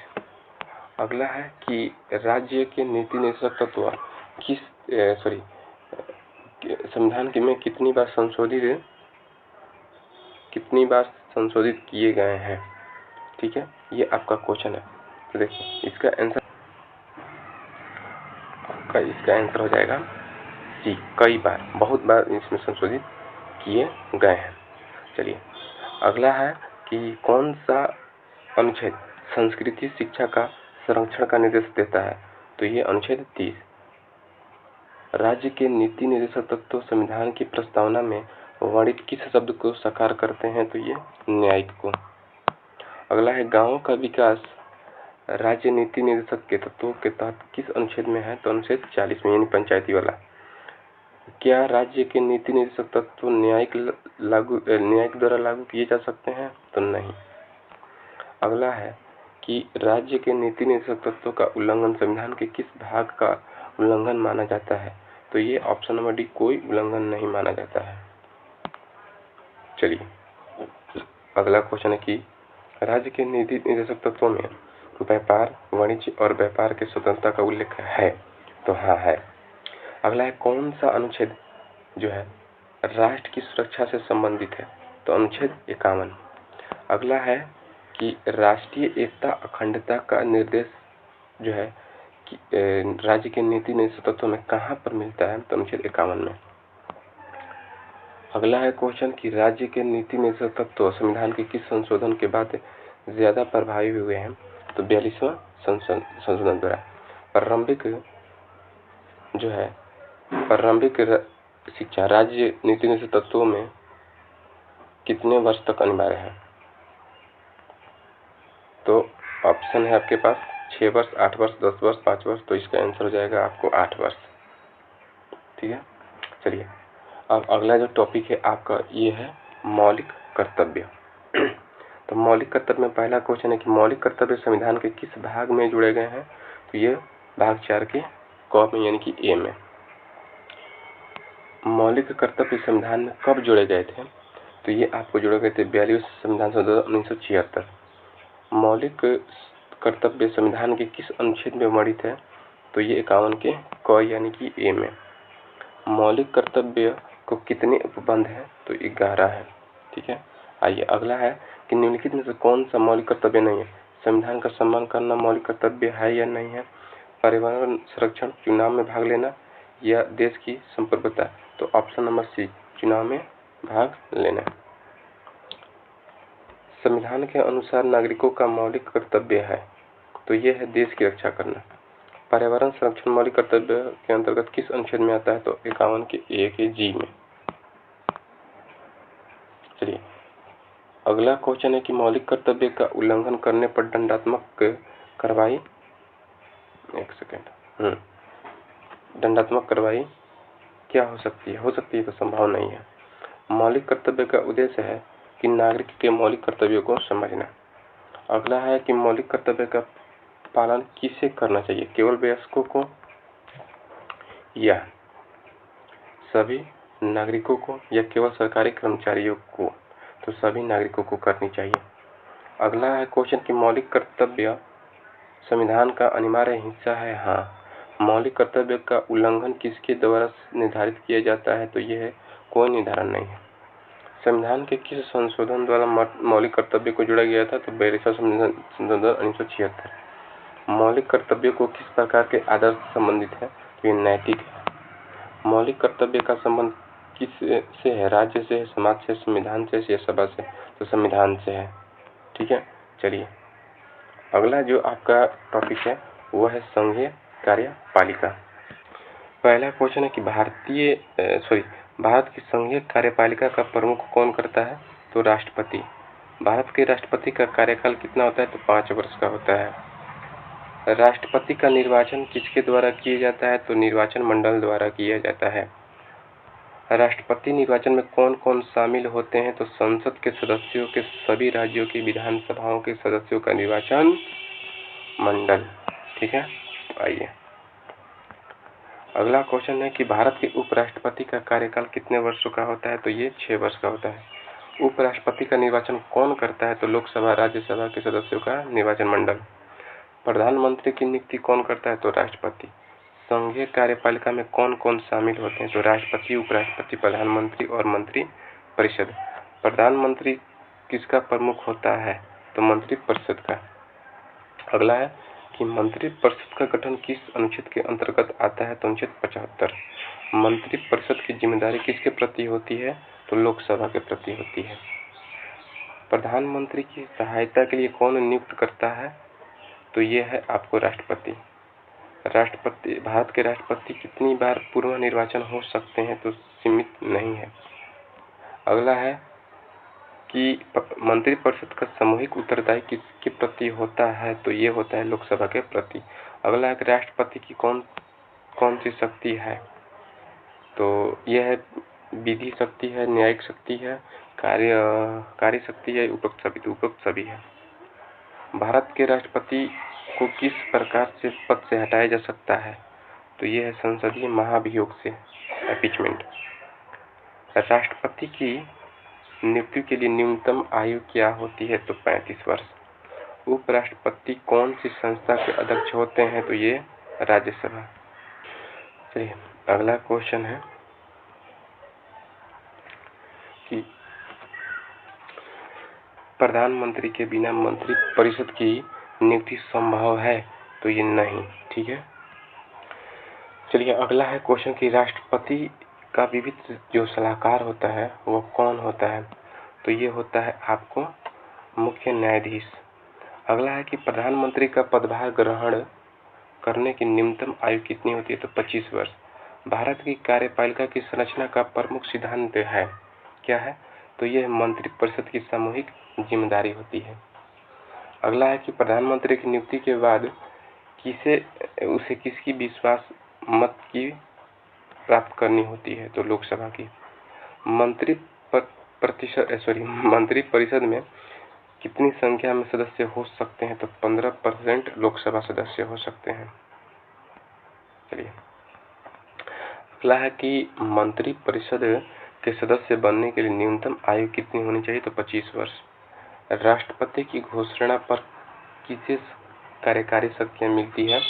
अगला है कि राज्य के नीति निर्देशक तत्व संविधान में कितनी बार संशोधित किए गए हैं? ठीक है, ये आपका क्वेश्चन है। तो देखिए इसका आंसर हो जाएगा सी, कई बार, बहुत बार इसमें संशोधित किए गए हैं। चलिए अगला है कि कौन सा अनुच्छेद संस्कृति शिक्षा का संरक्षण का निर्देश देता है? तो ये अनुच्छेद 30। राज्य के नीति निर्देशक तत्व संविधान की प्रस्तावना में वर्णित किस शब्द को साकार करते हैं? तो ये न्यायिक को। अगला है गांवों का विकास राज्य नीति निर्देशक के तत्वों के तहत किस अनुच्छेद में है? तो अनुच्छेद 40 में, यानी पंचायती वाला। क्या राज्य के नीति निर्देशक तत्व न्यायिक द्वारा लागू किए जा सकते हैं? तो नहीं। अगला है कि राज्य के नीति निर्देशक तत्वों का उल्लंघन संविधान के किस भाग का उल्लंघन माना जाता है? तो ये ऑप्शन नंबर डी, कोई उल्लंघन नहीं माना जाता है। चलिए अगला क्वेश्चन है कि राज्य के नीति निर्देशक तत्वों में व्यापार, वाणिज्य और व्यापार की स्वतंत्रता का उल्लेख है? तो हाँ है। अगला है कौन सा अनुच्छेद जो है राष्ट्र की सुरक्षा से संबंधित है? तो अनुच्छेद 51। अगला है कि राष्ट्रीय एकता अखंडता का निर्देश जो है कि राज्य के नीति निर्देशक तत्वों में कहाँ पर मिलता है? तो अनुच्छेद 51 में। अगला है क्वेश्चन कि राज्य के नीति निर्देशक तत्व संविधान के किस संशोधन के बाद ज्यादा प्रभावी हुए हैं? तो 42वां संशोधन द्वारा। प्रारंभिक शिक्षा राज्य नीति निर्देशक तत्वों में कितने वर्ष तक अनिवार्य है? तो ऑप्शन है आपके पास 6 वर्ष, 8 वर्ष, 10 वर्ष, 5 वर्ष। तो इसका आंसर हो जाएगा आपको 8 वर्ष। ठीक है, चलिए अब अगला जो टॉपिक है आपका ये है मौलिक कर्तव्य। तो मौलिक कर्तव्य में पहला क्वेश्चन है कि मौलिक कर्तव्य संविधान के किस भाग में जुड़े गए हैं? तो ये भाग 4 के क में, यानी कि ए में। मौलिक कर्तव्य संविधान में कब जोड़े गए थे? तो ये आपको जोड़े गए थे 42 संविधान संशोधन 1976। मौलिक कर्तव्य संविधान के किस अनुच्छेद में वर्णित है? तो ये 51 के क यानी कि ए में। मौलिक कर्तव्य को कितने उपबंध हैं? तो 11 है। ठीक है। आइए अगला है कि निम्नलिखित में से कौन सा मौलिक कर्तव्य नहीं है? संविधान का सम्मान करना मौलिक कर्तव्य है या नहीं है? पर्यावरण संरक्षण, चुनाव में भाग लेना या देश की संप्रभुता? तो ऑप्शन नंबर सी, चुनाव में भाग लेना। संविधान के अनुसार नागरिकों का मौलिक कर्तव्य है, तो यह है देश की रक्षा करना। पर्यावरण संरक्षण मौलिक कर्तव्य के अंतर्गत किस अनुच्छेद में आता है? तो 51 के ए के जी में। चलिए अगला क्वेश्चन है कि मौलिक कर्तव्य का उल्लंघन करने पर दंडात्मक कार्रवाई, एक सेकेंड, दंडात्मक कार्रवाई क्या हो सकती है? तो संभव नहीं है। मौलिक कर्तव्य का उद्देश्य है कि नागरिक के मौलिक कर्तव्यों को समझना। अगला है कि मौलिक कर्तव्य का पालन किसे करना चाहिए? केवल वयस्कों को या सभी नागरिकों को या केवल सरकारी कर्मचारियों को? तो सभी नागरिकों को करनी चाहिए। अगला है क्वेश्चन कि मौलिक कर्तव्य संविधान का अनिवार्य हिस्सा है। हाँ। मौलिक कर्तव्य का उल्लंघन किसके द्वारा निर्धारित किया जाता है? तो यह है कोई निर्धारण नहीं है। संविधान के किस संशोधन द्वारा मौलिक कर्तव्य को जोड़ा गया था? तो 42वां संशोधन 1976। मौलिक कर्तव्य को किस प्रकार के आदर्श से संबंधित है? तो ये नैतिक है। मौलिक कर्तव्य का संबंध किस से है? राज्य से है, समाज से, संविधान से या सभा से? तो संविधान से है। ठीक है। चलिए अगला जो आपका टॉपिक है वह है संघीय कार्यपालिका। पहला क्वेश्चन है कि भारत की संघीय कार्यपालिका का प्रमुख कौन करता है? तो राष्ट्रपति। भारत के राष्ट्रपति का कार्यकाल कितना होता है? तो 5 वर्ष का होता है। राष्ट्रपति का निर्वाचन किसके द्वारा किया जाता है? तो निर्वाचन मंडल द्वारा किया जाता है। राष्ट्रपति निर्वाचन में कौन कौन शामिल होते हैं? तो संसद के सदस्यों के सभी राज्यों की विधानसभाओं के सदस्यों का निर्वाचन मंडल। ठीक है। आइए अगला क्वेश्चन है कि भारत के उपराष्ट्रपति का कार्यकाल कितने वर्षों का होता है? तो ये 6 वर्ष का होता है। उपराष्ट्रपति का निर्वाचन कौन करता है? तो लोकसभा राज्यसभा के सदस्यों का निर्वाचन मंडल। प्रधानमंत्री की नियुक्ति कौन करता है? तो राष्ट्रपति। संघीय कार्यपालिका में कौन कौन शामिल होते हैं? तो राष्ट्रपति, उपराष्ट्रपति, प्रधानमंत्री और मंत्री परिषद। प्रधानमंत्री किसका प्रमुख होता है? तो मंत्री परिषद का। अगला है कि मंत्री परिषद का गठन किस अनुच्छेद के अंतर्गत आता है? तो अनुच्छेद 75। मंत्री परिषद की जिम्मेदारी किसके प्रति होती है? तो लोकसभा के प्रति होती है। प्रधानमंत्री की सहायता के लिए कौन नियुक्त करता है? तो ये है आपको राष्ट्रपति। भारत के राष्ट्रपति कितनी बार पूर्व निर्वाचन हो सकते हैं? तो सीमित नहीं है। अगला है कि मंत्री परिषद का सामूहिक उत्तरदायित्व किसके प्रति होता है? तो ये होता है लोकसभा के प्रति। अगला है कि राष्ट्रपति की कौन सी शक्ति है? तो यह है विधि शक्ति है, न्यायिक शक्ति है, कार्य शक्ति है, उपरोक्त सभी है। भारत के राष्ट्रपति को किस प्रकार से पद से हटाया जा सकता है? तो यह है संसदीय महाभियोग से, इम्पीचमेंट। राष्ट्रपति की नियुक्ति के लिए न्यूनतम आयु क्या होती है? तो 35 वर्ष। उपराष्ट्रपति कौन सी संस्था के अध्यक्ष होते हैं? तो ये राज्यसभा। चलिए अगला क्वेश्चन है कि प्रधानमंत्री के बिना मंत्री परिषद की नियुक्ति संभव है? तो ये नहीं। ठीक है। चलिए अगला है क्वेश्चन कि राष्ट्रपति का विविध जो सलाहकार होता है वो कौन होता है? तो ये होता है आपको मुख्य न्यायाधीश। अगला है कि प्रधानमंत्री का पदभार ग्रहण करने की न्यूनतम आयु कितनी होती है? तो 25 वर्ष। भारत की कार्यपालिका की संरचना का प्रमुख सिद्धांत है क्या है? तो यह मंत्री परिषद की सामूहिक जिम्मेदारी होती है। अगला है कि प्रधानमंत्री की नियुक्ति के बाद उसे किसकी विश्वास मत की प्राप्त करनी होती है? तो लोकसभा की। मंत्री परिषद में कितनी संख्या में सदस्य हो सकते हैं? तो 15% लोकसभा सदस्य हो सकते हैं। चलिए अगला है कि मंत्री परिषद के सदस्य बनने के लिए न्यूनतम आयु कितनी होनी चाहिए? तो 25 वर्ष। राष्ट्रपति की घोषणा पर किसे कार्यकारी शक्तियां मिलती है?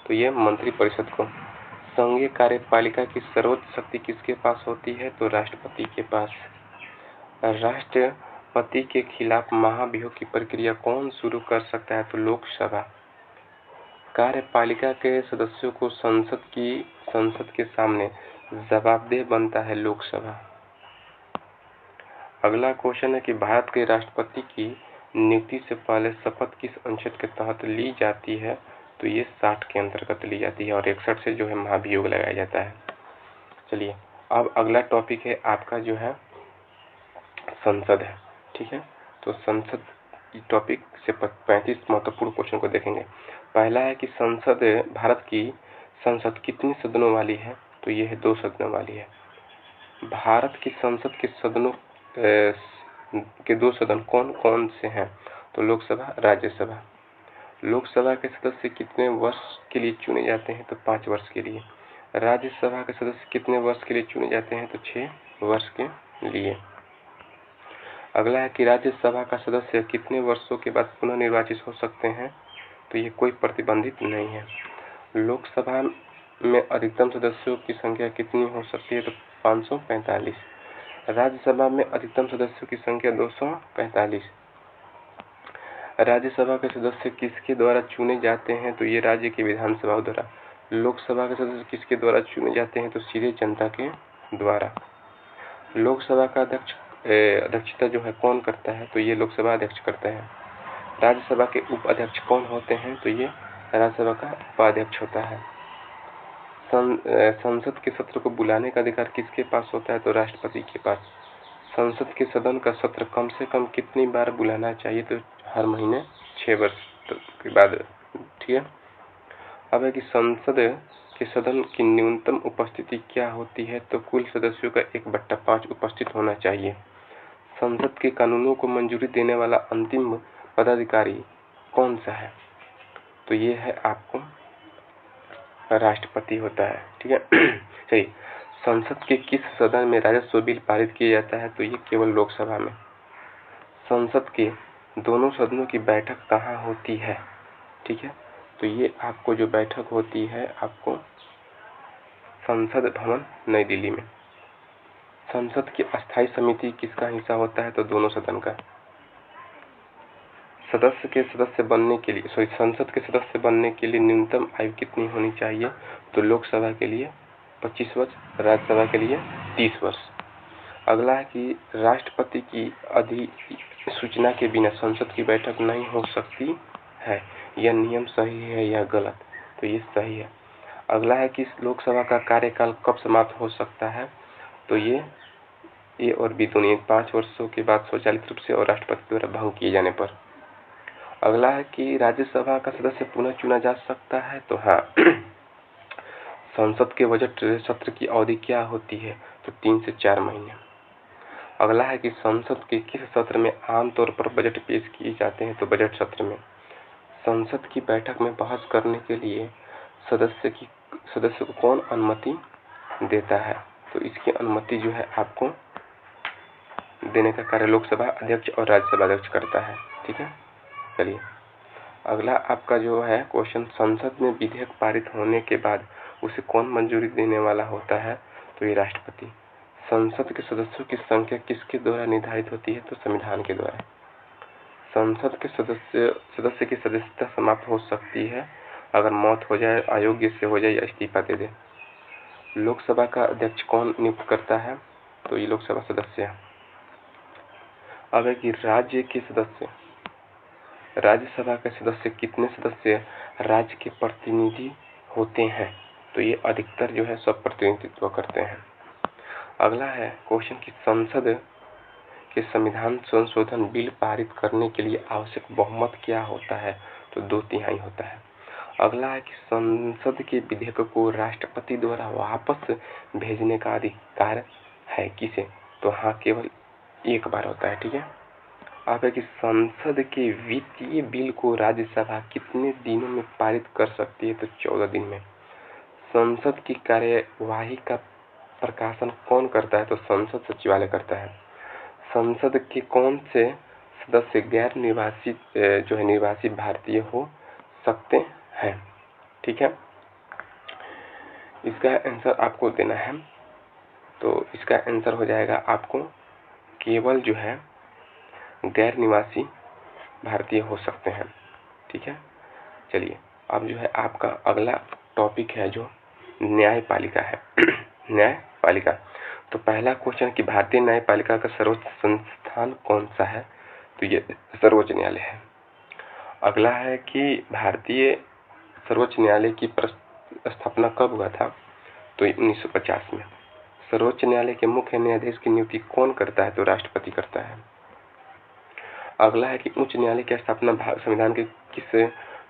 तो ये मंत्रिपरिषद को। संघीय कार्यपालिका की सर्वोच्च शक्ति किसके पास होती है? तो राष्ट्रपति के पास। राष्ट्रपति के खिलाफ महाभियोग की प्रक्रिया कौन शुरू कर सकता है? तो लोकसभा। कार्यपालिका के सदस्यों को संसद के सामने जवाबदेह बनता है लोकसभा। अगला क्वेश्चन है कि भारत के राष्ट्रपति की नियुक्ति से पहले शपथ किस अनुच्छेद के तहत ली जाती है? तो ये 60 के अंतर्गत ली जाती है और 61 से जो है महाभियोग लगाया जाता है। चलिए अब अगला टॉपिक है आपका जो है संसद है। ठीक है, तो संसद टॉपिक से 35 महत्वपूर्ण क्वेश्चन को देखेंगे। पहला है कि भारत की संसद कितनी सदनों वाली है? तो ये है 2 सदनों वाली है। भारत की संसद के सदनों के 2 सदन कौन कौन से हैं? तो लोकसभा, राज्यसभा। लोकसभा के सदस्य कितने वर्ष के लिए चुने जाते हैं? तो 5 वर्ष के लिए। राज्यसभा के सदस्य कितने वर्ष के लिए चुने जाते हैं? तो 6 वर्ष के लिए। अगला है कि राज्यसभा का सदस्य कितने वर्षों के बाद पुनः निर्वाचित हो सकते हैं? तो ये कोई प्रतिबंधित नहीं है। लोकसभा में अधिकतम सदस्यों की संख्या कितनी हो सकती है? तो 545। राज्यसभा में अधिकतम सदस्यों की संख्या 245। राज्यसभा के सदस्य किसके द्वारा चुने जाते हैं? तो ये राज्य की विधानसभा द्वारा। लोकसभा के सदस्य किसके द्वारा चुने जाते हैं? तो सीधे जनता के द्वारा। लोकसभा का अध्यक्षता जो है कौन करता है? तो ये लोकसभा अध्यक्ष करता है। राज्यसभा के उपाध्यक्ष कौन होते हैं? तो ये राज्यसभा का उपाध्यक्ष होता है। संसद के सत्र को बुलाने का अधिकार किसके पास होता है? तो राष्ट्रपति के पास। संसद के सदन का सत्र कम से कम कितनी बार बुलाना चाहिए? तो हर महीने 6 वर्ष के बाद। ठीक है, अब है कि संसद के सदन की न्यूनतम उपस्थिति क्या होती है? तो कुल सदस्यों का 1/5 उपस्थित होना चाहिए। संसद के कानूनों को मंजूरी देने वाला अंतिम पदाधिकारी कौन सा है? तो ये है आपको राष्ट्रपति होता है। ठीक है, सही। संसद के किस सदन में राजस्व बिल पारित किया जाता है? तो ये केवल लोकसभा में। संसद के दोनों सदनों की बैठक कहाँ होती है? ठीक है, तो ये आपको जो बैठक होती है आपको संसद भवन नई दिल्ली में। संसद की अस्थायी समिति किसका हिस्सा होता है? तो दोनों सदन का। संसद के सदस्य बनने के लिए न्यूनतम आयु कितनी होनी चाहिए? तो लोकसभा के लिए 25 वर्ष, राज्यसभा के लिए 30 वर्ष। अगला है कि राष्ट्रपति की अधिसूचना के बिना संसद की बैठक नहीं हो सकती है। यह नियम सही है या गलत? तो ये सही है। अगला है कि लोकसभा का कार्यकाल कब समाप्त हो सकता है? तो ये ए और बी दोनों 5 वर्षों के बाद स्वचालित रूप से और राष्ट्रपति द्वारा भंग किए जाने पर। अगला है कि राज्यसभा का सदस्य पुनः चुना जा सकता है? तो हाँ। संसद के बजट सत्र की अवधि क्या होती है? तो 3 से 4 महीने। अगला है कि संसद के किस सत्र में आमतौर पर बजट पेश किए जाते हैं? तो बजट सत्र में। संसद की बैठक में बहस करने के लिए सदस्य को कौन अनुमति देता है? तो इसकी अनुमति जो है आपको देने का कार्य लोकसभा अध्यक्ष और राज्यसभा अध्यक्ष करता है। ठीक है, चलिए अगला आपका जो है क्वेश्चन, संसद में विधेयक पारित होने के बाद उसे कौन मंजूरी देने वाला होता है? तो ये राष्ट्रपति। संसद के सदस्यों की संख्या किसके द्वारा निर्धारित होती है? तो संविधान के द्वारा। संसद के सदस्य की सदस्यता समाप्त हो सकती है अगर मौत हो जाए, अयोग्य से हो जाए या इस्तीफा दे दे। लोकसभा का अध्यक्ष कौन नियुक्त करता है? तो ये लोकसभा सदस्य है। अब है कि राज्यसभा के सदस्य कितने सदस्य राज्य के प्रतिनिधि होते हैं? तो ये अधिकतर जो है सब प्रतिनिधित्व करते हैं। अगला है क्वेश्चन कि संसद के संविधान संशोधन बिल पारित करने के लिए आवश्यक बहुमत क्या होता है? तो 2/3 होता है। अगला है कि संसद के विधेयक को राष्ट्रपति द्वारा वापस भेजने का अधिकार है किसे? तो हाँ, केवल एक बार होता है। ठीक है, अब है कि संसद के वित्तीय बिल को राज्यसभा कितने दिनों में पारित कर सकती है? तो 14 दिन में। संसद की कार्यवाही का प्रकाशन कौन करता है? तो संसद सचिवालय करता है। संसद के कौन से सदस्य गैर निर्वासित निर्वासित भारतीय हो सकते हैं? ठीक है, इसका आंसर आपको देना है। तो इसका आंसर हो जाएगा आपको केवल जो है गैर निवासी भारतीय हो सकते हैं। ठीक है, चलिए अब जो है आपका अगला टॉपिक है जो न्यायपालिका है। न्यायपालिका। तो पहला क्वेश्चन कि भारतीय न्यायपालिका का सर्वोच्च संस्थान कौन सा है, तो ये सर्वोच्च न्यायालय है। अगला है कि भारतीय सर्वोच्च न्यायालय की स्थापना कब हुआ था, तो 1950 में। सर्वोच्च न्यायालय के मुख्य न्यायाधीश की नियुक्ति कौन करता है, तो राष्ट्रपति करता है। अगला है कि उच्च न्यायालय की स्थापना संविधान के किस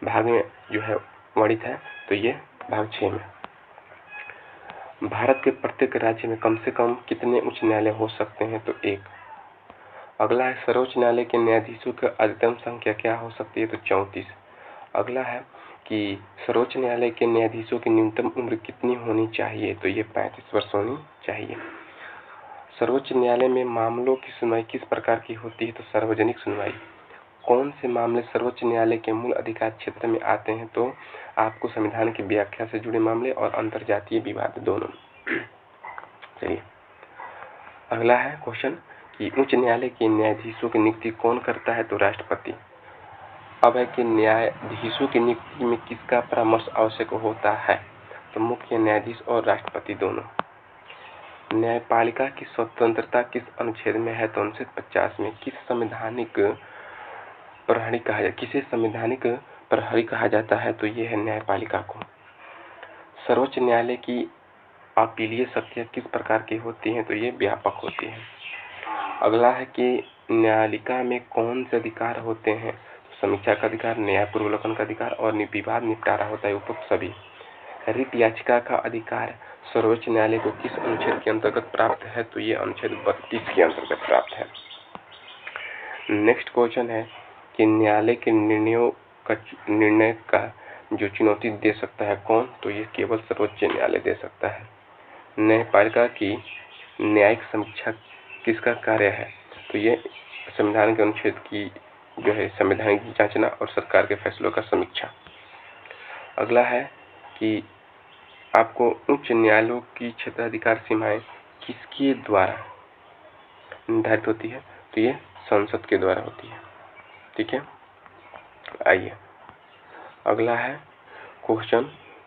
भाग में जो है वर्णित है, तो ये भाग 6 में। भारत के प्रत्येक राज्य में कम से कम कितने उच्च न्यायालय हो सकते हैं, तो 1। अगला है सर्वोच्च न्यायालय के न्यायाधीशों की अधिकतम संख्या क्या हो सकती है, तो 34। अगला है कि सर्वोच्च न्यायालय के न्यायाधीशों की न्यूनतम उम्र कितनी होनी चाहिए, तो ये 35 वर्ष होनी चाहिए। सर्वोच्च न्यायालय में मामलों की सुनवाई किस प्रकार की होती है, तो सार्वजनिक सुनवाई। कौन से मामले सर्वोच्च न्यायालय के मूल अधिकार क्षेत्र में आते हैं, तो आपको संविधान की व्याख्या से जुड़े मामले और अंतरजातीय विवाद दोनों। चलिए अगला है क्वेश्चन कि उच्च न्यायालय के न्यायाधीशों की नियुक्ति कौन करता है, तो राष्ट्रपति। अब है कि न्यायाधीशों की नियुक्ति में किसका परामर्श आवश्यक होता है, तो मुख्य न्यायाधीश और राष्ट्रपति दोनों। न्यायपालिका की स्वतंत्रता किस अनुच्छेद में है, तो अनुच्छेद 50 में। किसे संवैधानिक प्रहरी कहा जाता है, तो ये है न्यायपालिका को। सर्वोच्च न्यायालय की अपीलीय शक्तियां किस प्रकार की होती हैं, तो ये व्यापक होती हैं। अगला है कि न्यायालिका में कौन से अधिकार होते हैं, समीक्षा का अधिकार, न्यायपूर्वकन का अधिकार और विवाद निपटारा होता है उपयुक्त सभी। रिट याचिका का अधिकार सर्वोच्च न्यायालय को किस अनुच्छेद के अंतर्गत प्राप्त है, तो ये अनुच्छेद 32 के अंतर्गत प्राप्त है। नेक्स्ट क्वेश्चन है कि न्यायालय के निर्णय का जो चुनौती दे सकता है कौन, तो ये केवल सर्वोच्च न्यायालय दे सकता है। न्यायपालिका की न्यायिक समीक्षा किसका कार्य है, तो ये संविधान के अनुच्छेद की जो है संवैधानिक जांचना और सरकार के फैसलों का समीक्षा। अगला है कि आपको उच्च न्यायालयों की क्षेत्राधिकार सीमाएं किसके द्वारा निर्धारित होती है, तो ये संसद के द्वारा होती है। ठीक है, आइए अगला है क्वेश्चन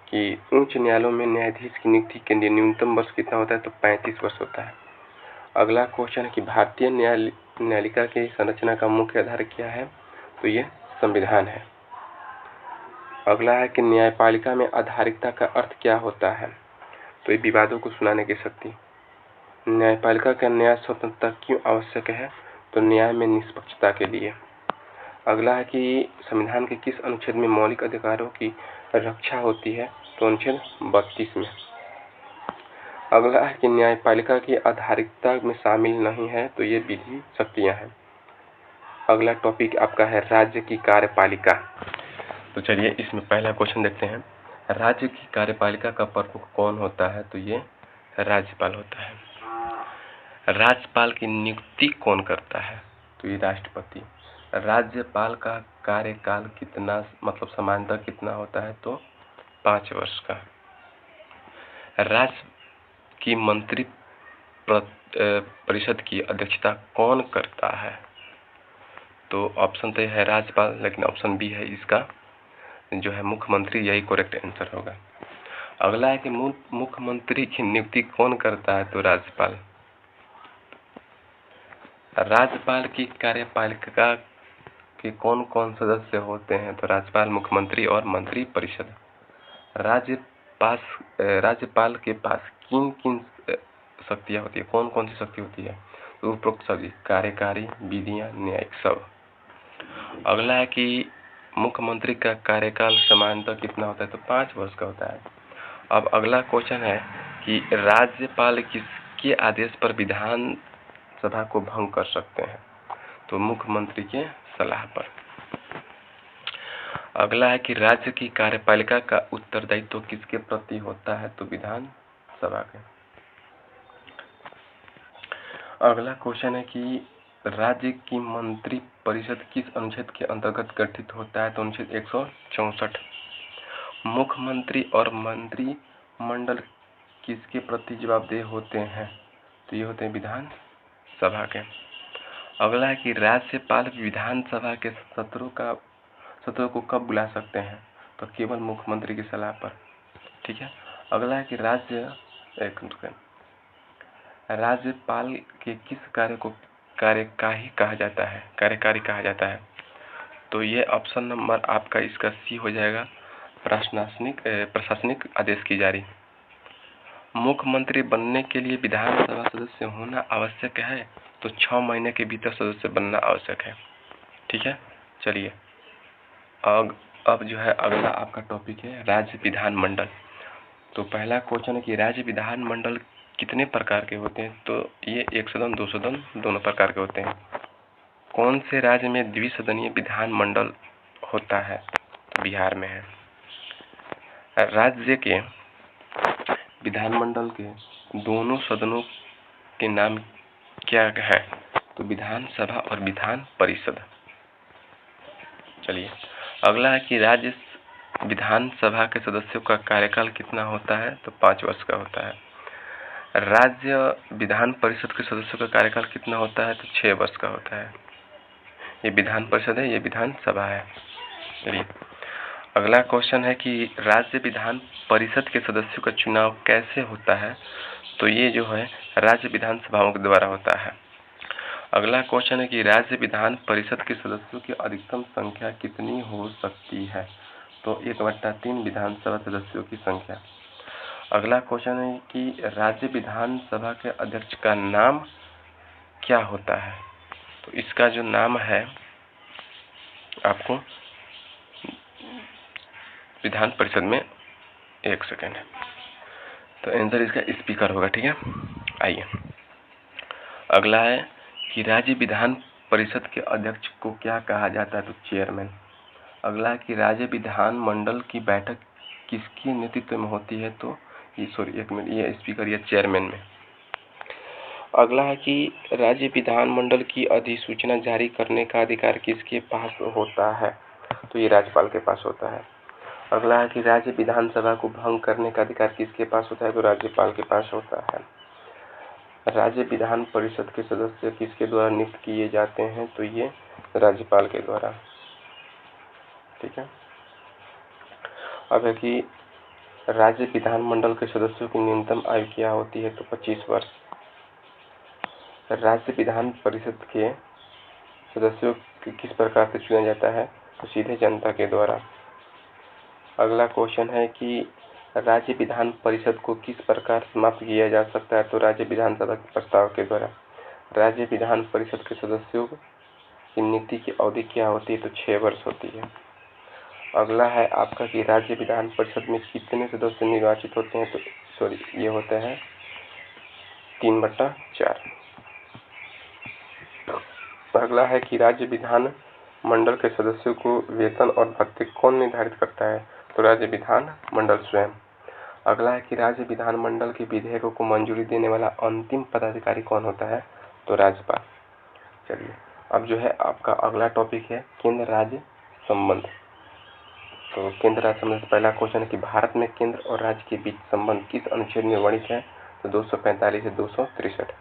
कि उच्च न्यायालयों में न्यायाधीश की नियुक्ति के लिए न्यूनतम वर्ष कितना होता है, तो 35 वर्ष होता है। अगला क्वेश्चन है कि भारतीय न्यायालिका की संरचना का मुख्य आधार क्या है, तो ये संविधान है। अगला है कि न्यायपालिका में आधारिकता का अर्थ क्या होता है, तो ये विवादों को सुनाने की शक्ति। न्यायपालिका का न्याय स्वतंत्रता क्यों आवश्यक है, तो न्याय में निष्पक्षता के लिए। अगला है कि संविधान के किस अनुच्छेद में मौलिक अधिकारों की रक्षा होती है, तो अनुच्छेद 32 में। अगला है कि न्यायपालिका की आधारिकता में शामिल नहीं है, तो ये विधि शक्तियां हैं। अगला टॉपिक आपका है राज्य की कार्यपालिका। तो चलिए इसमें पहला क्वेश्चन देखते हैं, राज्य की कार्यपालिका का प्रमुख कौन होता है, तो ये राज्यपाल होता है। राज्यपाल की नियुक्ति कौन करता है, तो ये राष्ट्रपति। राज्यपाल का कार्यकाल कितना सामान्यतः कितना होता है, तो 5 वर्ष का। राज्य की मंत्री परिषद की अध्यक्षता कौन करता है, तो ऑप्शन तो है राज्यपाल, लेकिन ऑप्शन बी है इसका जो है मुख्यमंत्री, यही करेक्ट आंसर होगा। अगला है कि मुख्यमंत्री की नियुक्ति कौन करता है, तो राज्यपाल। राज्यपाल की कार्यपालिका के कौन कौन सदस्य होते हैं, तो राज्यपाल, मुख्यमंत्री और मंत्री परिषद। राज्यपाल के पास किन किन शक्तियां होती है, कौन कौन सी शक्ति होती है, तो उपरोक्त सभी, कार्यकारी, विधियां, न्यायिक सब। अगला है कि मुख्यमंत्री का कार्यकाल सामान्यतः कितना होता है, तो 5 वर्ष का होता है। अब अगला क्वेश्चन है कि राज्यपाल किसके आदेश पर विधानसभा को भंग कर सकते हैं, तो मुख्यमंत्री के सलाह पर। अगला है कि राज्य की कार्यपालिका का उत्तरदायित्व किसके प्रति होता है, तो विधानसभा के। अगला क्वेश्चन है कि राज्य की मंत्री परिषद किस अनुच्छेद के अंतर्गत गठित होता है, तो अनुच्छेद 164। मुख्यमंत्री और मंत्री मंडल किसके प्रति जवाबदेह होते हैं? तो ये होते हैं विधान सभा के। अगला है कि राज्यपाल विधानसभा के सत्रों को कब बुला सकते हैं? तो केवल मुख्यमंत्री की सलाह पर। ठीक है। अगला है कि राज्यपाल के किस कार्य को कार्यकारी कहा जाता है? तो ये ऑप्शन नंबर आपका इसका सी हो जाएगा, प्रशासनिक आदेश की जारी। मुख्यमंत्री बनने के लिए विधानसभा सदस्य होना आवश्यक है, तो 6 महीने के भीतर सदस्य बनना आवश्यक है। ठीक है। चलिए अब जो है अगला आपका टॉपिक है राज्य विधानमंडल। तो पहला क्वेश्चन है कि राज्य विधानमंडल कितने प्रकार के होते हैं? तो ये 1 सदन 2 सदन दोनों प्रकार के होते हैं। कौन से राज्य में द्विसदनीय विधानमंडल होता है? बिहार में है। राज्य के विधानमंडल के दोनों सदनों के नाम क्या है? तो विधानसभा और विधान परिषद। चलिए अगला है कि राज्य विधानसभा के सदस्यों का कार्यकाल कितना होता है? तो 5 वर्ष का होता है। राज्य विधान परिषद के सदस्यों का कार्यकाल कितना होता है? तो 6 वर्ष का होता है। ये विधान परिषद है, ये विधानसभा है। चलिए अगला क्वेश्चन है कि राज्य विधान परिषद के सदस्यों का चुनाव कैसे होता है? तो ये जो है राज्य विधानसभाओं के द्वारा होता है। अगला क्वेश्चन है कि राज्य विधान परिषद के सदस्यों की अधिकतम संख्या कितनी हो सकती है? तो 1/3 विधानसभा सदस्यों की संख्या। अगला क्वेश्चन है कि राज्य विधानसभा के अध्यक्ष का नाम क्या होता है? तो इसका जो नाम है आपको विधान परिषद में 1 सेकेंड, तो आंसर इसका स्पीकर होगा। ठीक है। आइए अगला है कि राज्य विधान परिषद के अध्यक्ष को क्या कहा जाता है? तो चेयरमैन। अगला है कि राज्य विधान मंडल की बैठक किसके नेतृत्व में होती है? तो ये स्पीकर या चेयरमैन में। अगला है कि राज्य विधानमंडल की अधिसूचना जारी करने का अधिकार किसके पास होता है? तो ये राज्यपाल के पास होता है। अगला है कि राज्य विधानसभा को भंग करने का अधिकार किसके पास होता है? तो राज्यपाल के पास होता है। राज्य विधान परिषद के सदस्य किसके द्वारा नियुक्त किए जाते हैं? तो ये राज्यपाल के द्वारा। ठीक है। अब है कि राज्य विधानमंडल के सदस्यों की न्यूनतम आयु क्या होती है? तो 25 वर्ष। राज्य विधान परिषद के सदस्यों को किस प्रकार से चुना जाता है? तो सीधे जनता के द्वारा। अगला क्वेश्चन है कि राज्य विधान परिषद को किस प्रकार समाप्त किया जा सकता है? तो राज्य विधानसभा के प्रस्ताव के द्वारा। राज्य विधान परिषद के सदस्यों की नियुक्ति की अवधि क्या होती है? तो 6 वर्ष होती है। अगला है आपका कि राज्य विधान परिषद में कितने सदस्य निर्वाचित होते हैं? तो ये होते हैं 3/4। अगला है कि राज्य विधान मंडल के सदस्यों को वेतन और भत्ते कौन निर्धारित करता है? तो राज्य विधान मंडल स्वयं। अगला है कि राज्य विधान मंडल के विधेयकों को मंजूरी देने वाला अंतिम पदाधिकारी कौन होता है? तो राज्यपाल। चलिए अब जो है आपका अगला टॉपिक है केंद्र राज्य संबंध। तो केंद्र राज्य संबंध से पहला क्वेश्चन है कि भारत में केंद्र और राज्य के बीच संबंध किस अनुच्छेद में वर्णित है? तो 245 से 263।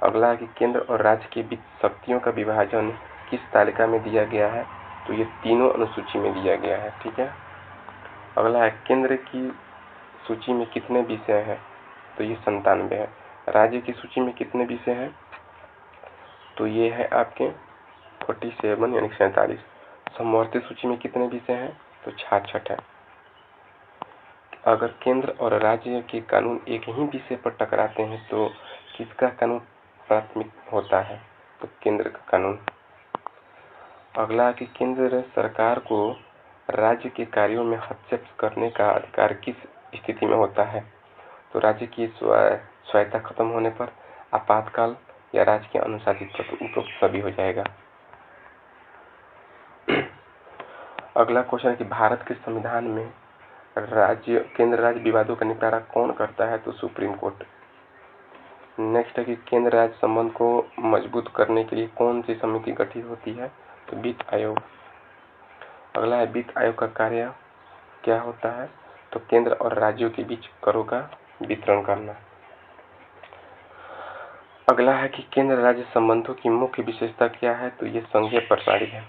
अगला है कि केंद्र और राज्य के बीच शक्तियों का विभाजन किस तालिका में दिया गया है? तो ये तीनों अनुसूची में दिया गया है। ठीक है। अगला है केंद्र की सूची में कितने विषय हैं? तो ये 97 है। राज्य की सूची में कितने विषय हैं? तो ये है आपके 47 यानी 47। समवर्ती सूची में कितने विषय हैं? तो 66 है। अगर केंद्र और राज्य के कानून एक ही विषय पर टकराते हैं तो किसका कानून प्राथमिक होता है? तो केंद्र का कानून। अगला कि केंद्र सरकार को राज्य के कार्यों में हस्तक्षेप करने का अधिकार किस स्थिति में होता है? तो राज्य की स्वायत्तता खत्म होने पर, आपातकाल या राज्य के अनुशासित पर। तो उपरोक्त सभी हो जाएगा। अगला क्वेश्चन है कि भारत के संविधान में केंद्र राज्य विवादों का निपटारा कौन करता है? तो सुप्रीम कोर्ट। नेक्स्ट है कि केंद्र राज्य संबंध को मजबूत करने के लिए कौन सी समिति गठित होती है? तो वित्त आयोग। अगला है वित्त आयोग का कार्य क्या होता है? तो केंद्र और राज्यों के बीच करों का वितरण करना। अगला है कि केंद्र राज्य संबंधों की मुख्य विशेषता क्या है, तो ये संघीय प्रणाली है।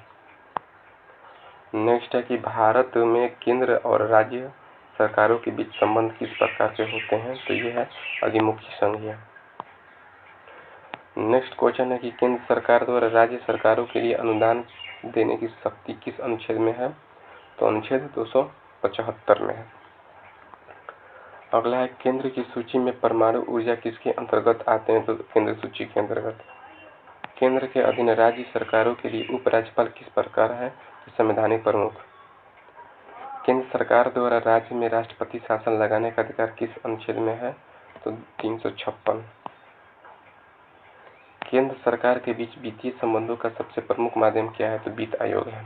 नेक्स्ट है कि भारत में केंद्र और राज्य सरकारों के बीच संबंध किस प्रकार के होते हैं, तो ये है अधिमुखी संघीय। नेक्स्ट क्वेश्चन है कि केंद्र सरकार द्वारा राज्य सरकारों के लिए अनुदान देने की शक्ति किस अनुच्छेद में है, तो अनुच्छेद 275 में है। अगला है केंद्र की सूची में परमाणु ऊर्जा किसके अंतर्गत आते हैं, तो केंद्र सूची के अंतर्गत। केंद्र के अधीन राज्य सरकारों के लिए उपराज्यपाल किस प्रकार है, तो संवैधानिक प्रमुख। केंद्र सरकार द्वारा राज्य में राष्ट्रपति शासन लगाने का अधिकार किस अनुच्छेद में है, तो 356। केंद्र सरकार के बीच वित्तीय संबंधों का सबसे प्रमुख माध्यम क्या है, तो वित्त आयोग है।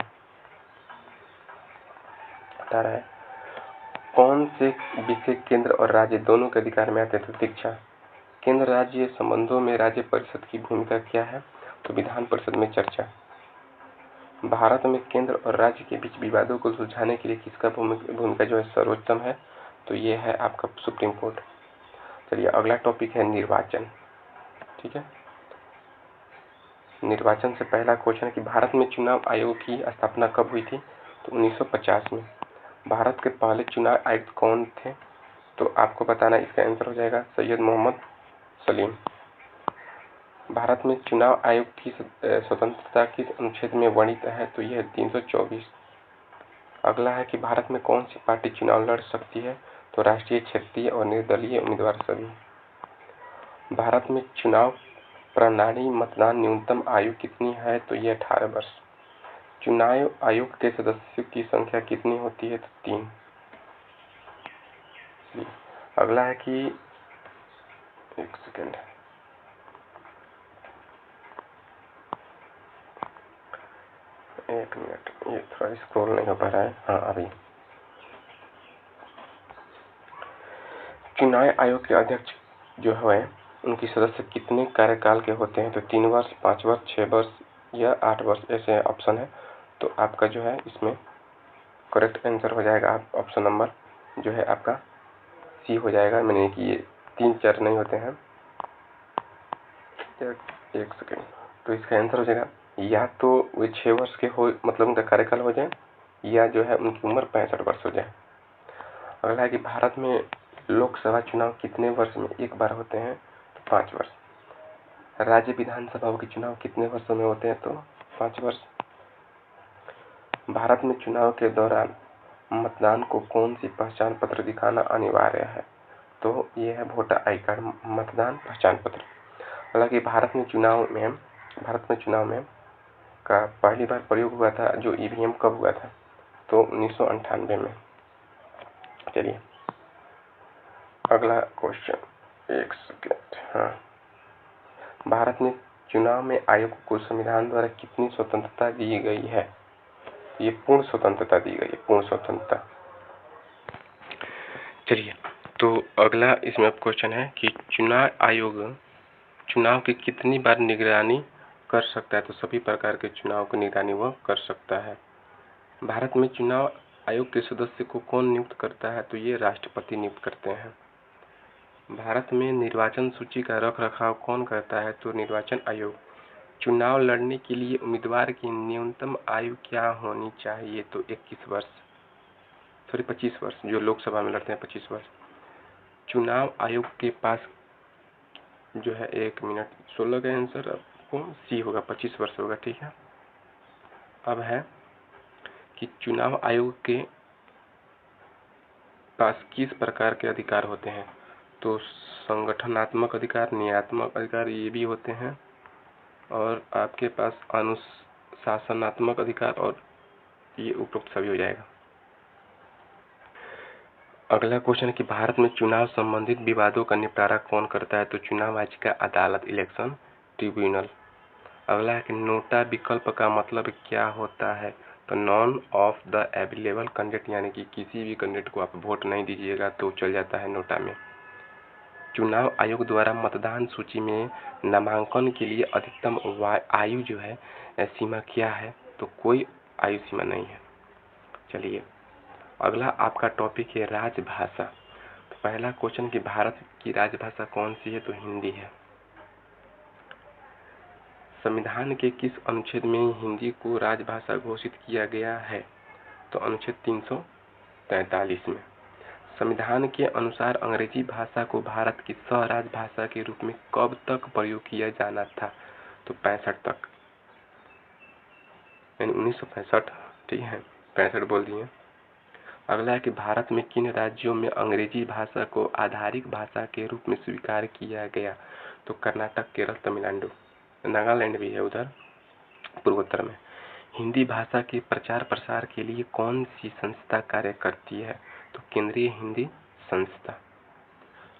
18 है कौन से विषय केंद्र और राज्य दोनों के अधिकार में आते हैं, तो शिक्षा। केंद्र राज्य संबंधों में राज्य परिषद की भूमिका क्या है, तो विधान परिषद में चर्चा। भारत में केंद्र और राज्य के बीच विवादों को सुलझाने के लिए किसका भूमिका जो है सर्वोत्तम है, तो ये है आपका सुप्रीम कोर्ट। चलिए अगला टॉपिक है निर्वाचन। ठीक है, निर्वाचन से पहला क्वेश्चन है कि भारत में चुनाव आयोग की स्थापना कब हुई थी, तो 1950 में। भारत के पहले चुनाव आयुक्त कौन थे, तो आपको बताना, इसका आंसर हो जाएगा सैयद मोहम्मद सलीम। भारत में चुनाव आयोग की स्वतंत्रता किस अनुच्छेद में वर्णित है, तो यह 324। अगला है कि भारत में कौन सी पार्टी चुनाव लड़ सकती है, तो राष्ट्रीय, क्षेत्रीय और निर्दलीय उम्मीदवार सभी। भारत में चुनाव प्रणाली मतदान न्यूनतम आयु कितनी है, तो यह 18 वर्ष। चुनाव आयोग के सदस्यों की संख्या कितनी होती है, तो 3। अगला है कि एक सेकेंड, एक मिनट, ये थोड़ा स्क्रॉल नहीं हो पा रहा है। हाँ अभी चुनाव आयोग के अध्यक्ष जो है उनकी सदस्य कितने कार्यकाल के होते हैं, तो 3 वर्ष, 5 वर्ष, 6 वर्ष या 8 वर्ष, ऐसे ऑप्शन है। तो आपका जो है इसमें करेक्ट आंसर हो जाएगा ऑप्शन नंबर जो है आपका सी हो जाएगा, मैंने कि ये 3-4 नहीं होते हैं। एक सेकेंड, तो इसका आंसर हो जाएगा या तो वे 6 वर्ष के हो, मतलब उनका कार्यकाल हो जाए, या जो है उनकी उम्र 65 वर्ष हो जाए। अगला है कि भारत में लोकसभा चुनाव कितने वर्ष में एक बार होते हैं, तो 5 वर्ष। राज्य विधानसभाओं के चुनाव कितने वर्षों में होते हैं, तो 5 वर्ष। भारत में चुनाव के दौरान मतदान को कौन सी पहचान पत्र दिखाना अनिवार्य है, तो ये है वोटर आई कार्ड, मतदान पहचान पत्र। हालांकि भारत में चुनाव में का पहली बार प्रयोग हुआ था जो ईवीएम कब हुआ था, तो 1998 में। चलिए अगला क्वेश्चन, एक सेकेंड। हाँ, भारत में चुनाव में आयोग को संविधान द्वारा कितनी स्वतंत्रता दी गई है, ये पूर्ण स्वतंत्रता दी गई है, पूर्ण स्वतंत्रता। चलिए तो अगला इसमें अब क्वेश्चन है कि चुनाव आयोग चुनाव की कितनी बार निगरानी कर सकता है, तो सभी प्रकार के चुनाव की निगरानी वह कर सकता है। भारत में चुनाव आयोग के सदस्य को कौन नियुक्त करता है, तो ये राष्ट्रपति नियुक्त करते हैं। भारत में निर्वाचन सूची का रख रखाव कौन करता है, तो निर्वाचन आयोग। चुनाव लड़ने के लिए उम्मीदवार की न्यूनतम आयु क्या होनी चाहिए, तो 25 वर्ष, जो लोकसभा में लड़ते हैं 25 वर्ष। चुनाव आयोग के पास जो है 1 मिनट 16 का आंसर आपको सी होगा, 25 वर्ष होगा। ठीक है, अब है कि चुनाव आयोग के पास किस प्रकार के अधिकार होते हैं, तो संगठनात्मक अधिकार, न्यायात्मक अधिकार ये भी होते हैं, और आपके पास अनुशासनात्मक अधिकार, और ये उपरोक्त सभी हो जाएगा। अगला क्वेश्चन कि भारत में चुनाव संबंधित विवादों का निपटारा कौन करता है, तो चुनाव आयोग का अदालत, इलेक्शन ट्रिब्यूनल। अगला है कि नोटा विकल्प का मतलब क्या होता है, तो none of the available candidate, यानी कि किसी भी कैंडिडेट को आप वोट नहीं दीजिएगा तो चल जाता है नोटा में। चुनाव आयोग द्वारा मतदान सूची में नामांकन के लिए अधिकतम आयु जो है सीमा क्या है, तो कोई आयु सीमा नहीं है। चलिए अगला आपका टॉपिक है राजभाषा। तो पहला क्वेश्चन कि भारत की राजभाषा कौन सी है, तो हिंदी है। संविधान के किस अनुच्छेद में हिंदी को राजभाषा घोषित किया गया है, तो अनुच्छेद 343 में। संविधान के अनुसार अंग्रेजी भाषा को भारत की स्वराजभाषा के रूप में कब तक प्रयोग किया जाना था, तो 65 तक, यानी 1965। ठीक है, 65 बोल दिए। अगला है कि भारत में किन राज्यों में अंग्रेजी भाषा को आधारिक भाषा के रूप में स्वीकार किया गया, तो कर्नाटक, केरल, तमिलनाडु, नागालैंड भी है उधर पूर्वोत्तर में। हिंदी भाषा के प्रचार प्रसार के लिए कौन सी संस्था कार्य करती है, तो केंद्रीय हिंदी संस्था।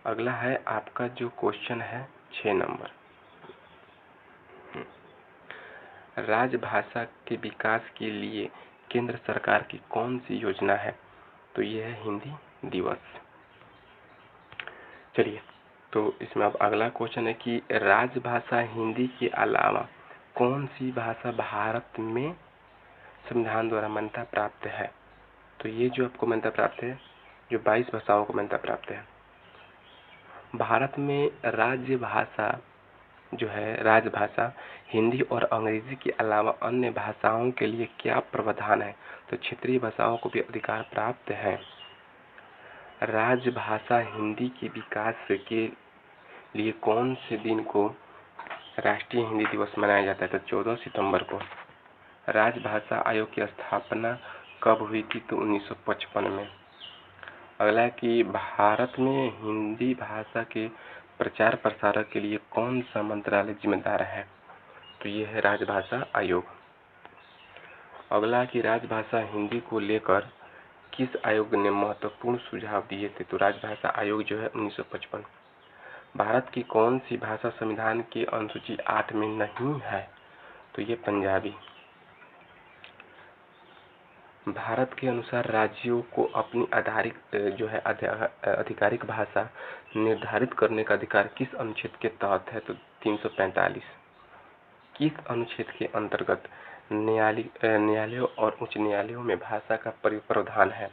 अगला है आपका जो क्वेश्चन है 6 नंबर, राजभाषा के विकास के लिए केंद्र सरकार की कौन सी योजना है, तो यह है हिंदी दिवस। चलिए, तो इसमें अब अगला क्वेश्चन है कि राजभाषा हिंदी के अलावा कौन सी भाषा भारत में संविधान द्वारा मान्यता प्राप्त है, तो ये जो आपको मान्यता प्राप्त है, जो 22 भाषाओं को मान्यता प्राप्त है। भारत में राज्य भाषा जो है, राजभाषा हिंदी और अंग्रेजी के अलावा अन्य भाषाओं के लिए क्या प्रावधान है, तो क्षेत्रीय भाषाओं को भी अधिकार प्राप्त है। राजभाषा हिंदी के विकास के लिए कौन से दिन को राष्ट्रीय हिंदी दिवस मनाया जाता है, तो 14 सितंबर को। राजभाषा आयोग की स्थापना कब हुई थी, तो 1955 में। अगला है कि भारत में हिंदी भाषा के प्रचार प्रसार के लिए कौन सा मंत्रालय जिम्मेदार है, तो ये है राजभाषा आयोग। अगला है कि राजभाषा हिंदी को लेकर किस आयोग ने महत्वपूर्ण सुझाव दिए थे, तो राजभाषा आयोग जो है 1955। भारत की कौन सी भाषा संविधान के अनुसूची 8 में नहीं है, तो ये पंजाबी। भारत के अनुसार राज्यों को अपनी आधिकारिक भाषा निर्धारित करने का अधिकार किस अनुच्छेद के तहत है, तो 345। किस अनुच्छेद के अंतर्गत न्यायालयों और उच्च न्यायालयों में भाषा का प्रावधान है,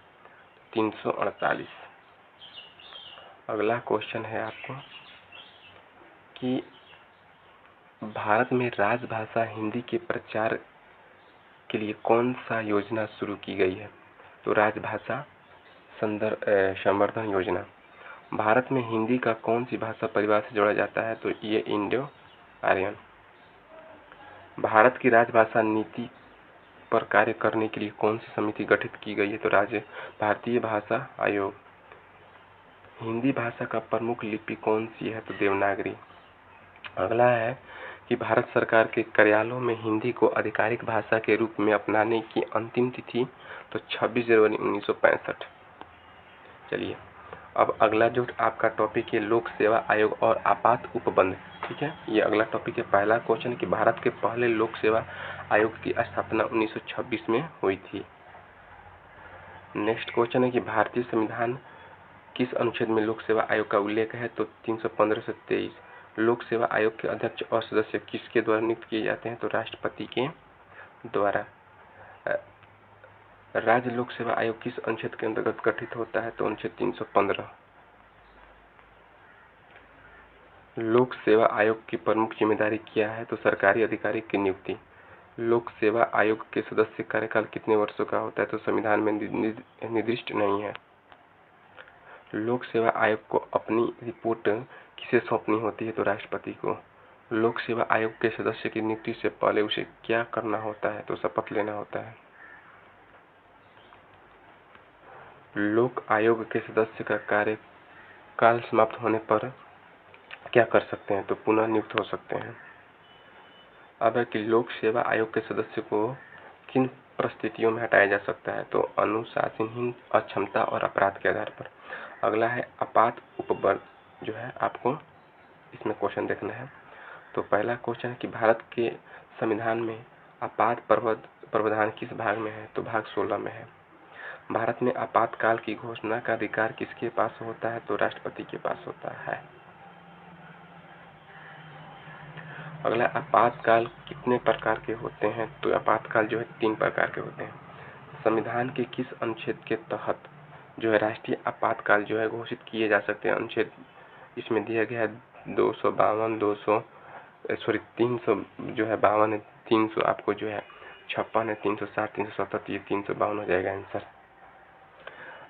348। अगला क्वेश्चन है आपको कि भारत में राजभाषा हिंदी के प्रचार के लिए कौन सा योजना शुरू की गई है, तो राजभाषा संवर्धन योजना। भारत में हिंदी का कौन सी भाषा परिवार से जोड़ा जाता है, तो ये इंडो आर्यन। भारत की राजभाषा नीति पर कार्य करने के लिए कौन सी समिति गठित की गई है, तो भारतीय भाषा आयोग। हिंदी भाषा का प्रमुख लिपि कौन सी है, तो देवनागरी। अगला है कि भारत सरकार के कार्यालयों में हिंदी को आधिकारिक भाषा के रूप में अपनाने की अंतिम तिथि, तो 26 जनवरी 1965। चलिए, अब अगला जो आपका टॉपिक है लोक सेवा आयोग और आपात उपबंध। ठीक है, ये अगला टॉपिक है। पहला क्वेश्चन कि भारत के पहले लोक सेवा आयोग की स्थापना 1926 में हुई थी। नेक्स्ट क्वेश्चन है कि भारतीय संविधान किस अनुच्छेद में लोक सेवा आयोग का उल्लेख है, तो 315 से 23। लोक सेवा आयोग के अध्यक्ष और सदस्य किसके द्वारा नियुक्त किए जाते हैं, तो राष्ट्रपति के द्वारा। राज्य लोक सेवा आयोग किस अनुच्छेद के अंतर्गत गठित होता है, तो अनुच्छेद 315। लोक सेवा आयोग की प्रमुख जिम्मेदारी क्या है, तो सरकारी अधिकारी की नियुक्ति। लोक सेवा आयोग के सदस्य कार्यकाल कितने वर्षों का होता है, तो संविधान में निर्दिष्ट नहीं है। लोक सेवा आयोग को अपनी रिपोर्ट किसे सौंपनी होती है, तो राष्ट्रपति को। लोक सेवा आयोग के सदस्य की नियुक्ति से पहले उसे क्या करना होता है, तो शपथ लेना होता है। लोक आयोग के सदस्य का कार्यकाल समाप्त होने पर क्या कर सकते हैं, तो पुनः नियुक्त हो सकते हैं। अब है कि लोक सेवा आयोग के सदस्य को किन परिस्थितियों में हटाया जा सकता है, तो अनुशासनहीन, अक्षमता और अपराध के आधार पर। अगला है आपात उपबंध, जो है आपको इसमें क्वेश्चन देखना है। तो पहला क्वेश्चन है कि भारत के संविधान में आपात प्रावधान किस भाग में है, तो भाग 16 में है। भारत में आपातकाल की घोषणा का अधिकार किसके पास होता है, तो राष्ट्रपति के पास होता है। अगला, आपातकाल कितने प्रकार के होते हैं, तो आपातकाल जो है 3 प्रकार के होते हैं। संविधान के किस अनुच्छेद के तहत जो है राष्ट्रीय आपातकाल जो है घोषित किए जा सकते हैं? अनुच्छेद इसमें दिया गया है 252, 300 जो है 52 है, 300 आपको जो है 56 है, 360, 377, ये 352 हो जाएगा आंसर।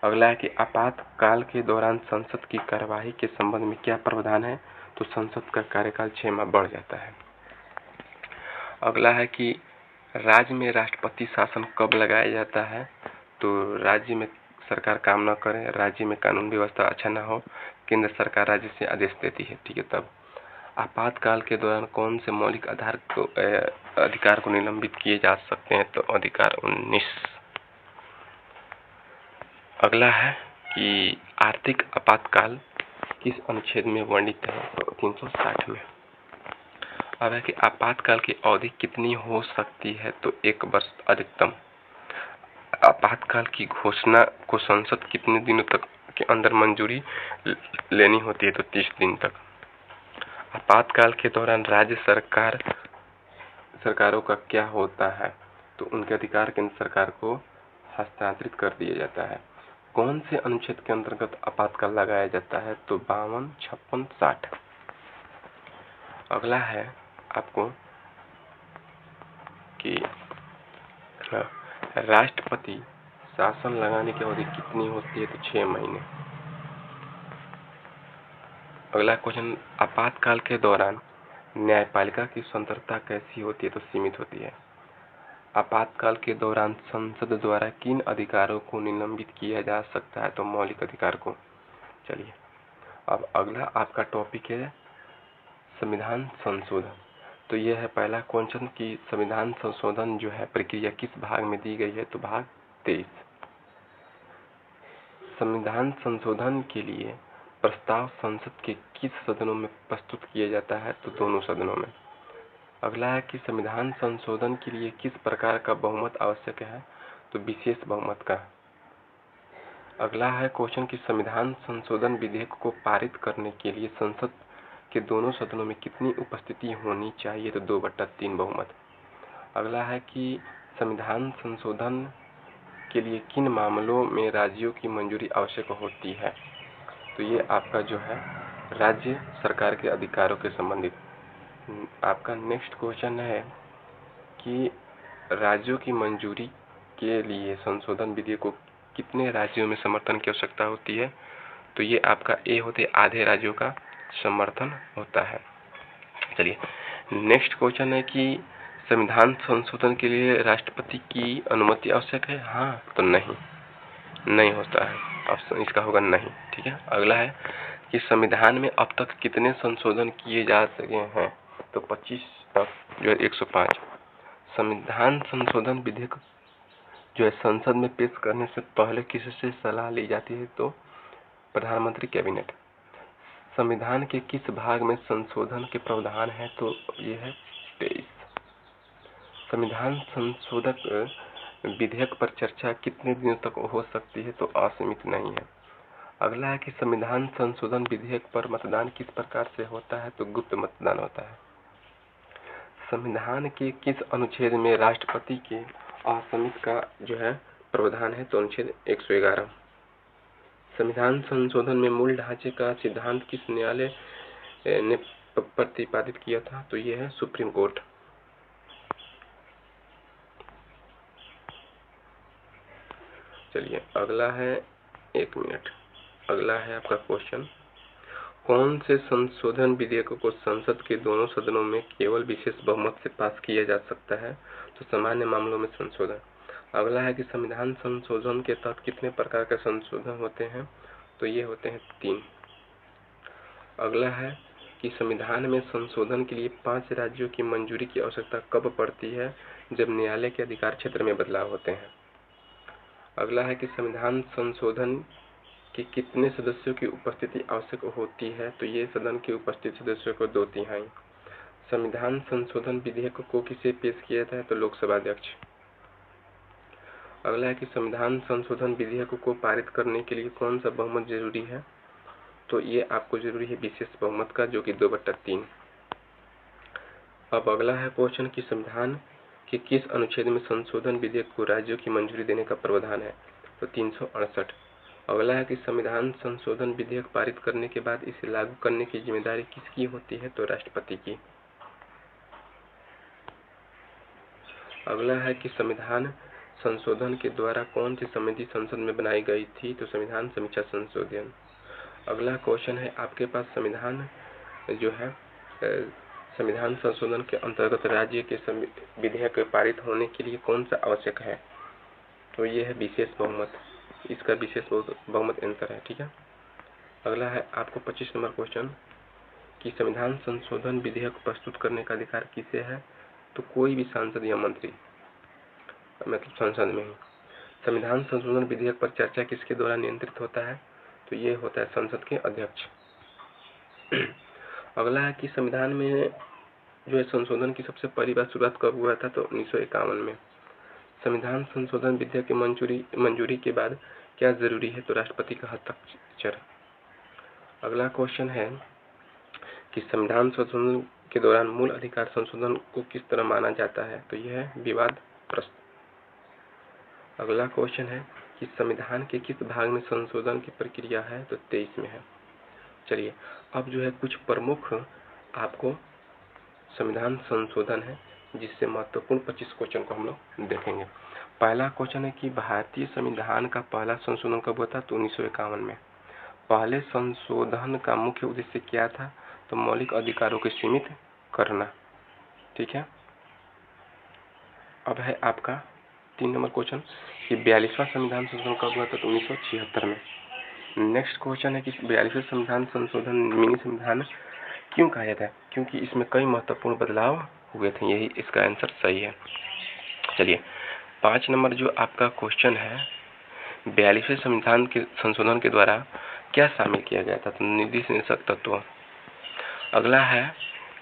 अगला है कि आपातकाल के दौरान संसद की कार्यवाही के संबंध में क्या प्रावधान है? तो संसद का कार्यकाल 6 माह बढ़ जाता है। अगला है कि राज्य में राष्ट्रपति शासन कब लगाया जाता है? तो राज्य में सरकार काम न करे, राज्य में कानून व्यवस्था अच्छा ना हो, केंद्र सरकार राज्य से आदेश देती है, ठीक है। तब आपातकाल के दौरान कौन से मौलिक अधिकार को निलंबित किए जा सकते हैं? तो अधिकार 19। अगला है कि आर्थिक आपातकाल किस अनुच्छेद में वर्णित है? तो 360 में। अब है कि आपातकाल की अवधि कितनी हो सकती है? तो 1 वर्ष अधिकतम। आपातकाल की घोषणा को संसद कितने दिनों तक के अंदर मंजूरी लेनी होती है? तो 30 दिन तक। आपातकाल के दौरान राज्य सरकारों का क्या होता है? तो उनके अधिकार केंद्र सरकार को हस्तांतरित कर दिया जाता है। कौन से अनुच्छेद के अंतर्गत आपातकाल लगाया जाता है? तो 52, 56, 60। अगला है आपको कि राष्ट्रपति शासन लगाने की अवधि कितनी होती है? तो 6 महीने। अगला क्वेश्चन, आपातकाल के दौरान न्यायपालिका की स्वतंत्रता कैसी होती है? तो सीमित होती है। आपातकाल के दौरान संसद द्वारा किन अधिकारों को निलंबित किया जा सकता है? तो मौलिक अधिकार को। चलिए, अब अगला आपका टॉपिक है संविधान संशोधन। तो यह है पहला क्वेश्चन कि संविधान संशोधन जो है प्रक्रिया किस भाग में दी गई है? तो भाग 23। संविधान संशोधन के लिए प्रस्ताव संसद के किस सदनों में प्रस्तुत किया जाता है? तो दोनों सदनों में। अगला है कि संविधान संशोधन के लिए किस प्रकार का बहुमत आवश्यक है? तो विशेष बहुमत का। अगला है क्वेश्चन कि संविधान संशोधन विधेयक को पारित करने के लिए संसद के दोनों सदनों में कितनी उपस्थिति होनी चाहिए? तो 2/3 बहुमत। अगला है कि संविधान संशोधन के लिए किन मामलों में राज्यों की मंजूरी आवश्यक होती है? तो ये आपका जो है राज्य सरकार के अधिकारों के संबंधित। आपका नेक्स्ट क्वेश्चन है कि राज्यों की मंजूरी के लिए संशोधन विधेयक को कितने राज्यों में समर्थन की आवश्यकता होती है? तो ये आपका ए होते आधे राज्यों का समर्थन होता है। चलिए, नेक्स्ट क्वेश्चन है कि संविधान संशोधन के लिए राष्ट्रपति की अनुमति आवश्यक है? हाँ, तो नहीं होता है। ऑप्शन इसका होगा नहीं, ठीक है। अगला है कि संविधान में अब तक कितने संशोधन किए जा सके हैं? तो 25 तक जो है 105। संविधान संशोधन विधेयक जो है संसद में पेश करने से पहले किससे सलाह ली जाती है? तो प्रधानमंत्री कैबिनेट। संविधान के किस भाग में संशोधन के प्रावधान है? तो ये है 23। संविधान संशोधक विधेयक पर चर्चा कितने दिनों तक हो सकती है? तो असीमित नहीं है। अगला है कि संविधान संशोधन विधेयक पर मतदान किस प्रकार से होता है? तो गुप्त मतदान होता है। संविधान के किस अनुच्छेद में राष्ट्रपति के असमित का जो है प्रावधान है? तो अनुच्छेद 111। संविधान संशोधन में मूल ढांचे का सिद्धांत किस न्यायालय ने प्रतिपादित किया था? तो यह है सुप्रीम कोर्ट। चलिए, अगला है 1 मिनट। अगला है आपका क्वेश्चन, कौन से संशोधन विधेयकों को संसद के दोनों सदनों में केवल विशेष बहुमत से पास किया जा सकता है? तो सामान्य मामलों में संशोधन। अगला है कि संविधान संशोधन के तहत कितने प्रकार के संशोधन होते हैं? तो ये होते हैं 3। अगला है कि संविधान में संशोधन के लिए 5 राज्यों की मंजूरी की आवश्यकता कब पड़ती है? जब न्यायालय के अधिकार क्षेत्र में बदलाव होते हैं। अगला है कि संविधान संशोधन कि कितने सदस्यों की उपस्थिति आवश्यक होती है? तो ये सदन के उपस्थित सदस्यों को 2/3। संविधान संशोधन विधेयक को किसे पेश किया जाता है? तो लोकसभा अध्यक्ष। अगला है कि संविधान संशोधन विधेयक को पारित करने के लिए कौन सा बहुमत जरूरी है? तो ये आपको जरूरी है विशेष बहुमत का, जो कि 2/3। अब अगला है क्वेश्चन कि संविधान कि किस अनुच्छेद में संशोधन विधेयक को राज्यों की मंजूरी देने का प्रावधान है? तो 368। अगला है कि संविधान संशोधन विधेयक पारित करने के बाद इसे लागू करने की जिम्मेदारी किसकी होती है? तो राष्ट्रपति की। अगला है कि संविधान संशोधन के द्वारा कौन सी समिति संसद में बनाई गई थी? तो संविधान समीक्षा संशोधन। अगला क्वेश्चन है आपके पास, संविधान जो है संविधान संशोधन के अंतर्गत राज्य के विधेयक पारित होने के लिए कौन सा आवश्यक है? तो ये है विशेष बहुमत। इसका विशेष बहुमत आंसर है। ठीक है। अगला है आपको 25 नंबर क्वेश्चन कि संविधान संशोधन विधेयक प्रस्तुत करने का अधिकार किसे है? तो कोई भी सांसद या मंत्री, मतलब संसद में ही। संविधान संशोधन विधेयक पर चर्चा किसके द्वारा नियंत्रित होता है? तो ये होता है संसद के अध्यक्ष। अगला है कि संविधान में जो है संशोधन की सबसे पहली बार शुरुआत कब हुआ था? तो 1951 में। संविधान संशोधन विधेयक की मंजूरी के बाद क्या जरूरी है? तो राष्ट्रपति का हस्ताक्षर। अगला क्वेश्चन है कि संविधान संशोधन के दौरान मूल अधिकार संशोधन को किस तरह माना जाता है? तो यह है विवाद प्रश्न। अगला क्वेश्चन है कि संविधान के किस भाग में संशोधन की प्रक्रिया है? तो 23 में है। चलिए अब जो है कुछ प्रमुख आपको संविधान संशोधन है जिससे महत्वपूर्ण 25 क्वेश्चन को हम लोग देखेंगे। पहला क्वेश्चन है कि भारतीय संविधान का पहला संशोधन कब हुआ था? तो 1951 में। पहले संशोधन का मुख्य उद्देश्य क्या था? तो मौलिक अधिकारों को सीमित करना। ठीक है। अब है आपका 3 नंबर क्वेश्चन कि 42वां संविधान संशोधन कब हुआ था? तो 1976 में। नेक्स्ट क्वेश्चन है कि 42वें संविधान संशोधन मिनी संविधान क्यों कहा जाता है? क्योंकि इसमें कई महत्वपूर्ण बदलाव हुए थे। यही इसका आंसर सही है। चलिए 5 नंबर जो आपका क्वेश्चन है, 42वें संविधान के संशोधन के द्वारा क्या शामिल किया गया था? तो निर्देशक तत्व। अगला है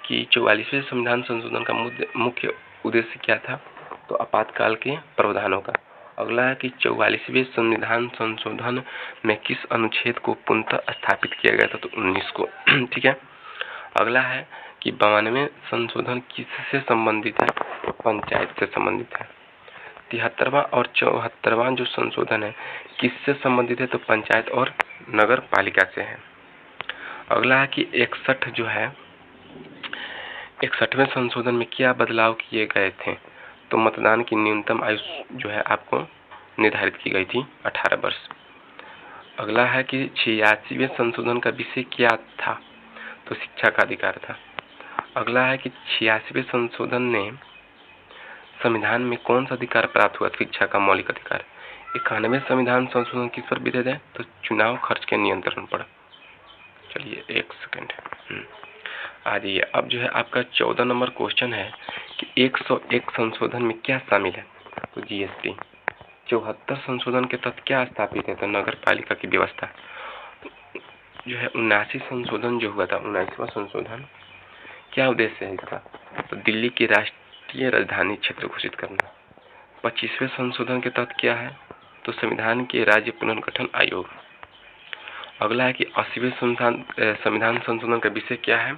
कि 44वें संविधान संशोधन का मुख्य उद्देश्य क्या था? तो आपातकाल के प्रावधानों का। अगला है कि 44वें संविधान संशोधन में किस अनुच्छेद को पुनः स्थापित किया गया था? तो 19 को। ठीक है। अगला है कि 92वें संशोधन किससे संबंधित है? पंचायत से संबंधित है। 73वां और 74वां जो संशोधन है किससे संबंधित है? तो पंचायत और नगर पालिका से है। अगला है कि 61 जो है 61वें संशोधन में क्या बदलाव किए गए थे? तो मतदान की न्यूनतम आयु जो है आपको निर्धारित की गई थी 18 वर्ष। अगला है कि 86वें संशोधन का विषय क्या था? तो शिक्षा का अधिकार था। अगला है कि 86वें संशोधन ने संविधान में कौन सा अधिकार प्राप्त हुआ? शिक्षा का मौलिक अधिकार। 91वें संविधान संशोधन किस पर विधेयक है? तो चुनाव खर्च के नियंत्रण पर। चलिए एक सेकंड आ जाइए। अब जो है आपका 14 नंबर क्वेश्चन है कि 101 संशोधन में क्या शामिल है? तो जीएसटी। 74 संशोधन के तहत क्या स्थापित है? तो नगर पालिका की व्यवस्था। जो है 79 संशोधन जो हुआ था, 79वां संशोधन, क्या उद्देश्य है इसका? तो दिल्ली की राष्ट्रीय राजधानी क्षेत्र घोषित करना। 25वें संशोधन के तहत क्या है? तो संविधान के राज्य पुनर्गठन आयोग। अगला है कि 80वें संविधान संशोधन का विषय क्या है?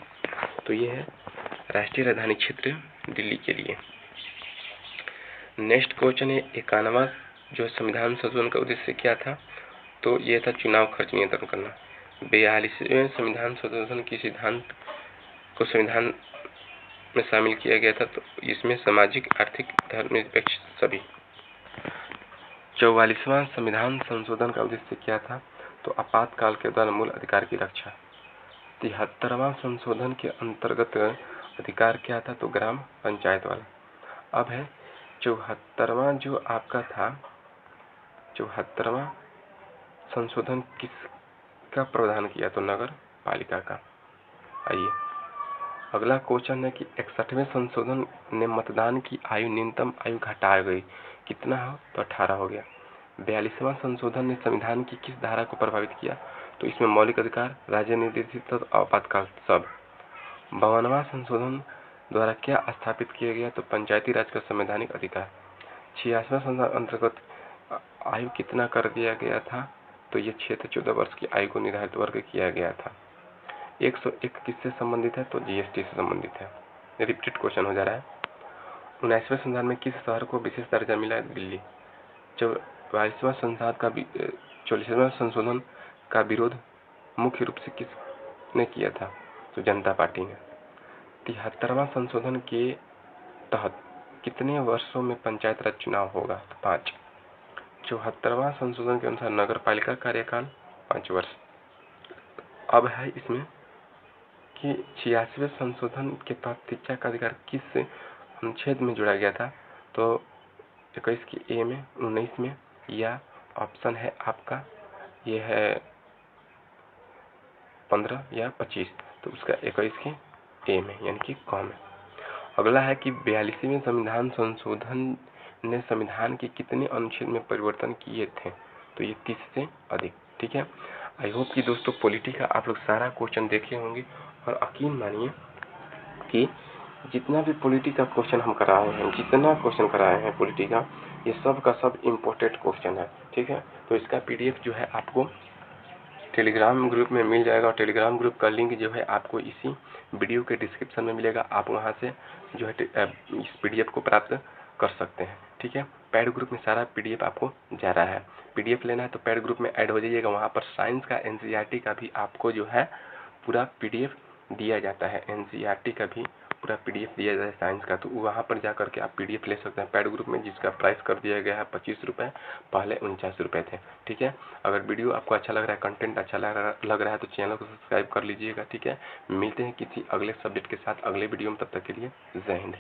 तो ये है राष्ट्रीय राजधानी क्षेत्र दिल्ली के लिए। नेक्स्ट क्वेश्चन है 91वां जो संविधान संशोधन का उद्देश्य क्या था? तो ये था चुनाव खर्च नियंत्रण करना। 42वें संविधान संशोधन के सिद्धांत को संविधान में शामिल किया गया था, तो इसमें सामाजिक, आर्थिक, धर्मनिरपेक्ष सभी। 44वां संविधान संशोधन का उद्देश्य क्या था? तो आपातकाल के दौरान मूल अधिकार की रक्षा। 73वां संशोधन के अंतर्गत अधिकार क्या था? तो ग्राम पंचायत वाला। अब है 74वां जो आपका था, 74वां संशोधन किसका प्रावधान किया? तो नगर पालिका का। आइए अगला क्वेश्चन है कि 61वें संशोधन ने मतदान की आयु, न्यूनतम आयु घटा गई, कितना हो? तो 18 हो गया। 42वां संशोधन ने संविधान की किस धारा को प्रभावित किया? तो इसमें मौलिक अधिकार, राज्य निर्देशित आपातकाल सब। 52वां संशोधन द्वारा क्या स्थापित किया गया? तो पंचायती राज का संवैधानिक अधिकार। 86वां संशोधन अंतर्गत आयु कितना कर दिया गया था? तो ये 6 से 14 वर्ष की आयु को निर्धारित वर्ग किया गया था। 101 किससे संबंधित है? तो जीएसटी से संबंधित है। रिपीटेड क्वेश्चन हो जा रहा है। 19वें संविधान में किस शहर को विशेष दर्जा मिला? दिल्ली। 44वां संविधान का 44वां संशोधन का विरोध मुख्य रूप से किसने किया था? तो जनता पार्टी ने। 73वां संशोधन के तहत कितने वर्षों में पंचायत राज चुनाव होगा? तो 5। 74वां संशोधन के अनुसार नगर पालिका कार्यकाल 5 वर्ष। अब है इसमें कि 86वें संशोधन के तहत शिक्षा का अधिकार किस अनुच्छेद में जोड़ा गया था? तो 21 की ए में, 19 में, या ऑप्शन है आपका ये है 15 या 25। तो उसका 21 की ए में यानी कि क में। अगला है कि 42वें संविधान संशोधन ने संविधान के कितने अनुच्छेद में परिवर्तन किए थे? तो ये 30 से अधिक। ठीक है, आई होप कि दोस्तों पॉलिटी का आप लोग सारा क्वेश्चन देखे होंगे और यकीन मानिए कि जितना भी पॉलिटी का क्वेश्चन हम कराए हैं, जितना क्वेश्चन कराए हैं पॉलिटी का, ये सब का सब इम्पोर्टेंट क्वेश्चन है। ठीक है, तो इसका पीडीएफ जो है आपको टेलीग्राम ग्रुप में मिल जाएगा और टेलीग्राम ग्रुप का लिंक जो है आपको इसी वीडियो के डिस्क्रिप्शन में मिलेगा। आप वहां से जो है इस पीडीएफ को प्राप्त कर सकते हैं। ठीक है, पैड ग्रुप में सारा पीडीएफ आपको जा रहा है। पीडीएफ लेना है तो पैड ग्रुप में ऐड हो जाइएगा। वहां पर साइंस का एनसीईआरटी का भी आपको जो है पूरा पीडीएफ दिया जाता है। एनसीईआरटी का भी पूरा पीडीएफ दिया जाता है साइंस का, तो वहां पर जा करके आप पीडीएफ ले सकते हैं पैड ग्रुप में, जिसका प्राइस कर दिया गया है 25 रुपये, पहले 49 रुपये थे। ठीक है, अगर वीडियो आपको अच्छा लग रहा है, कंटेंट अच्छा लग रहा है तो चैनल को सब्सक्राइब कर लीजिएगा। ठीक है, मिलते हैं किसी अगले सब्जेक्ट के साथ अगले वीडियो में, तब तक के लिए जय हिंद।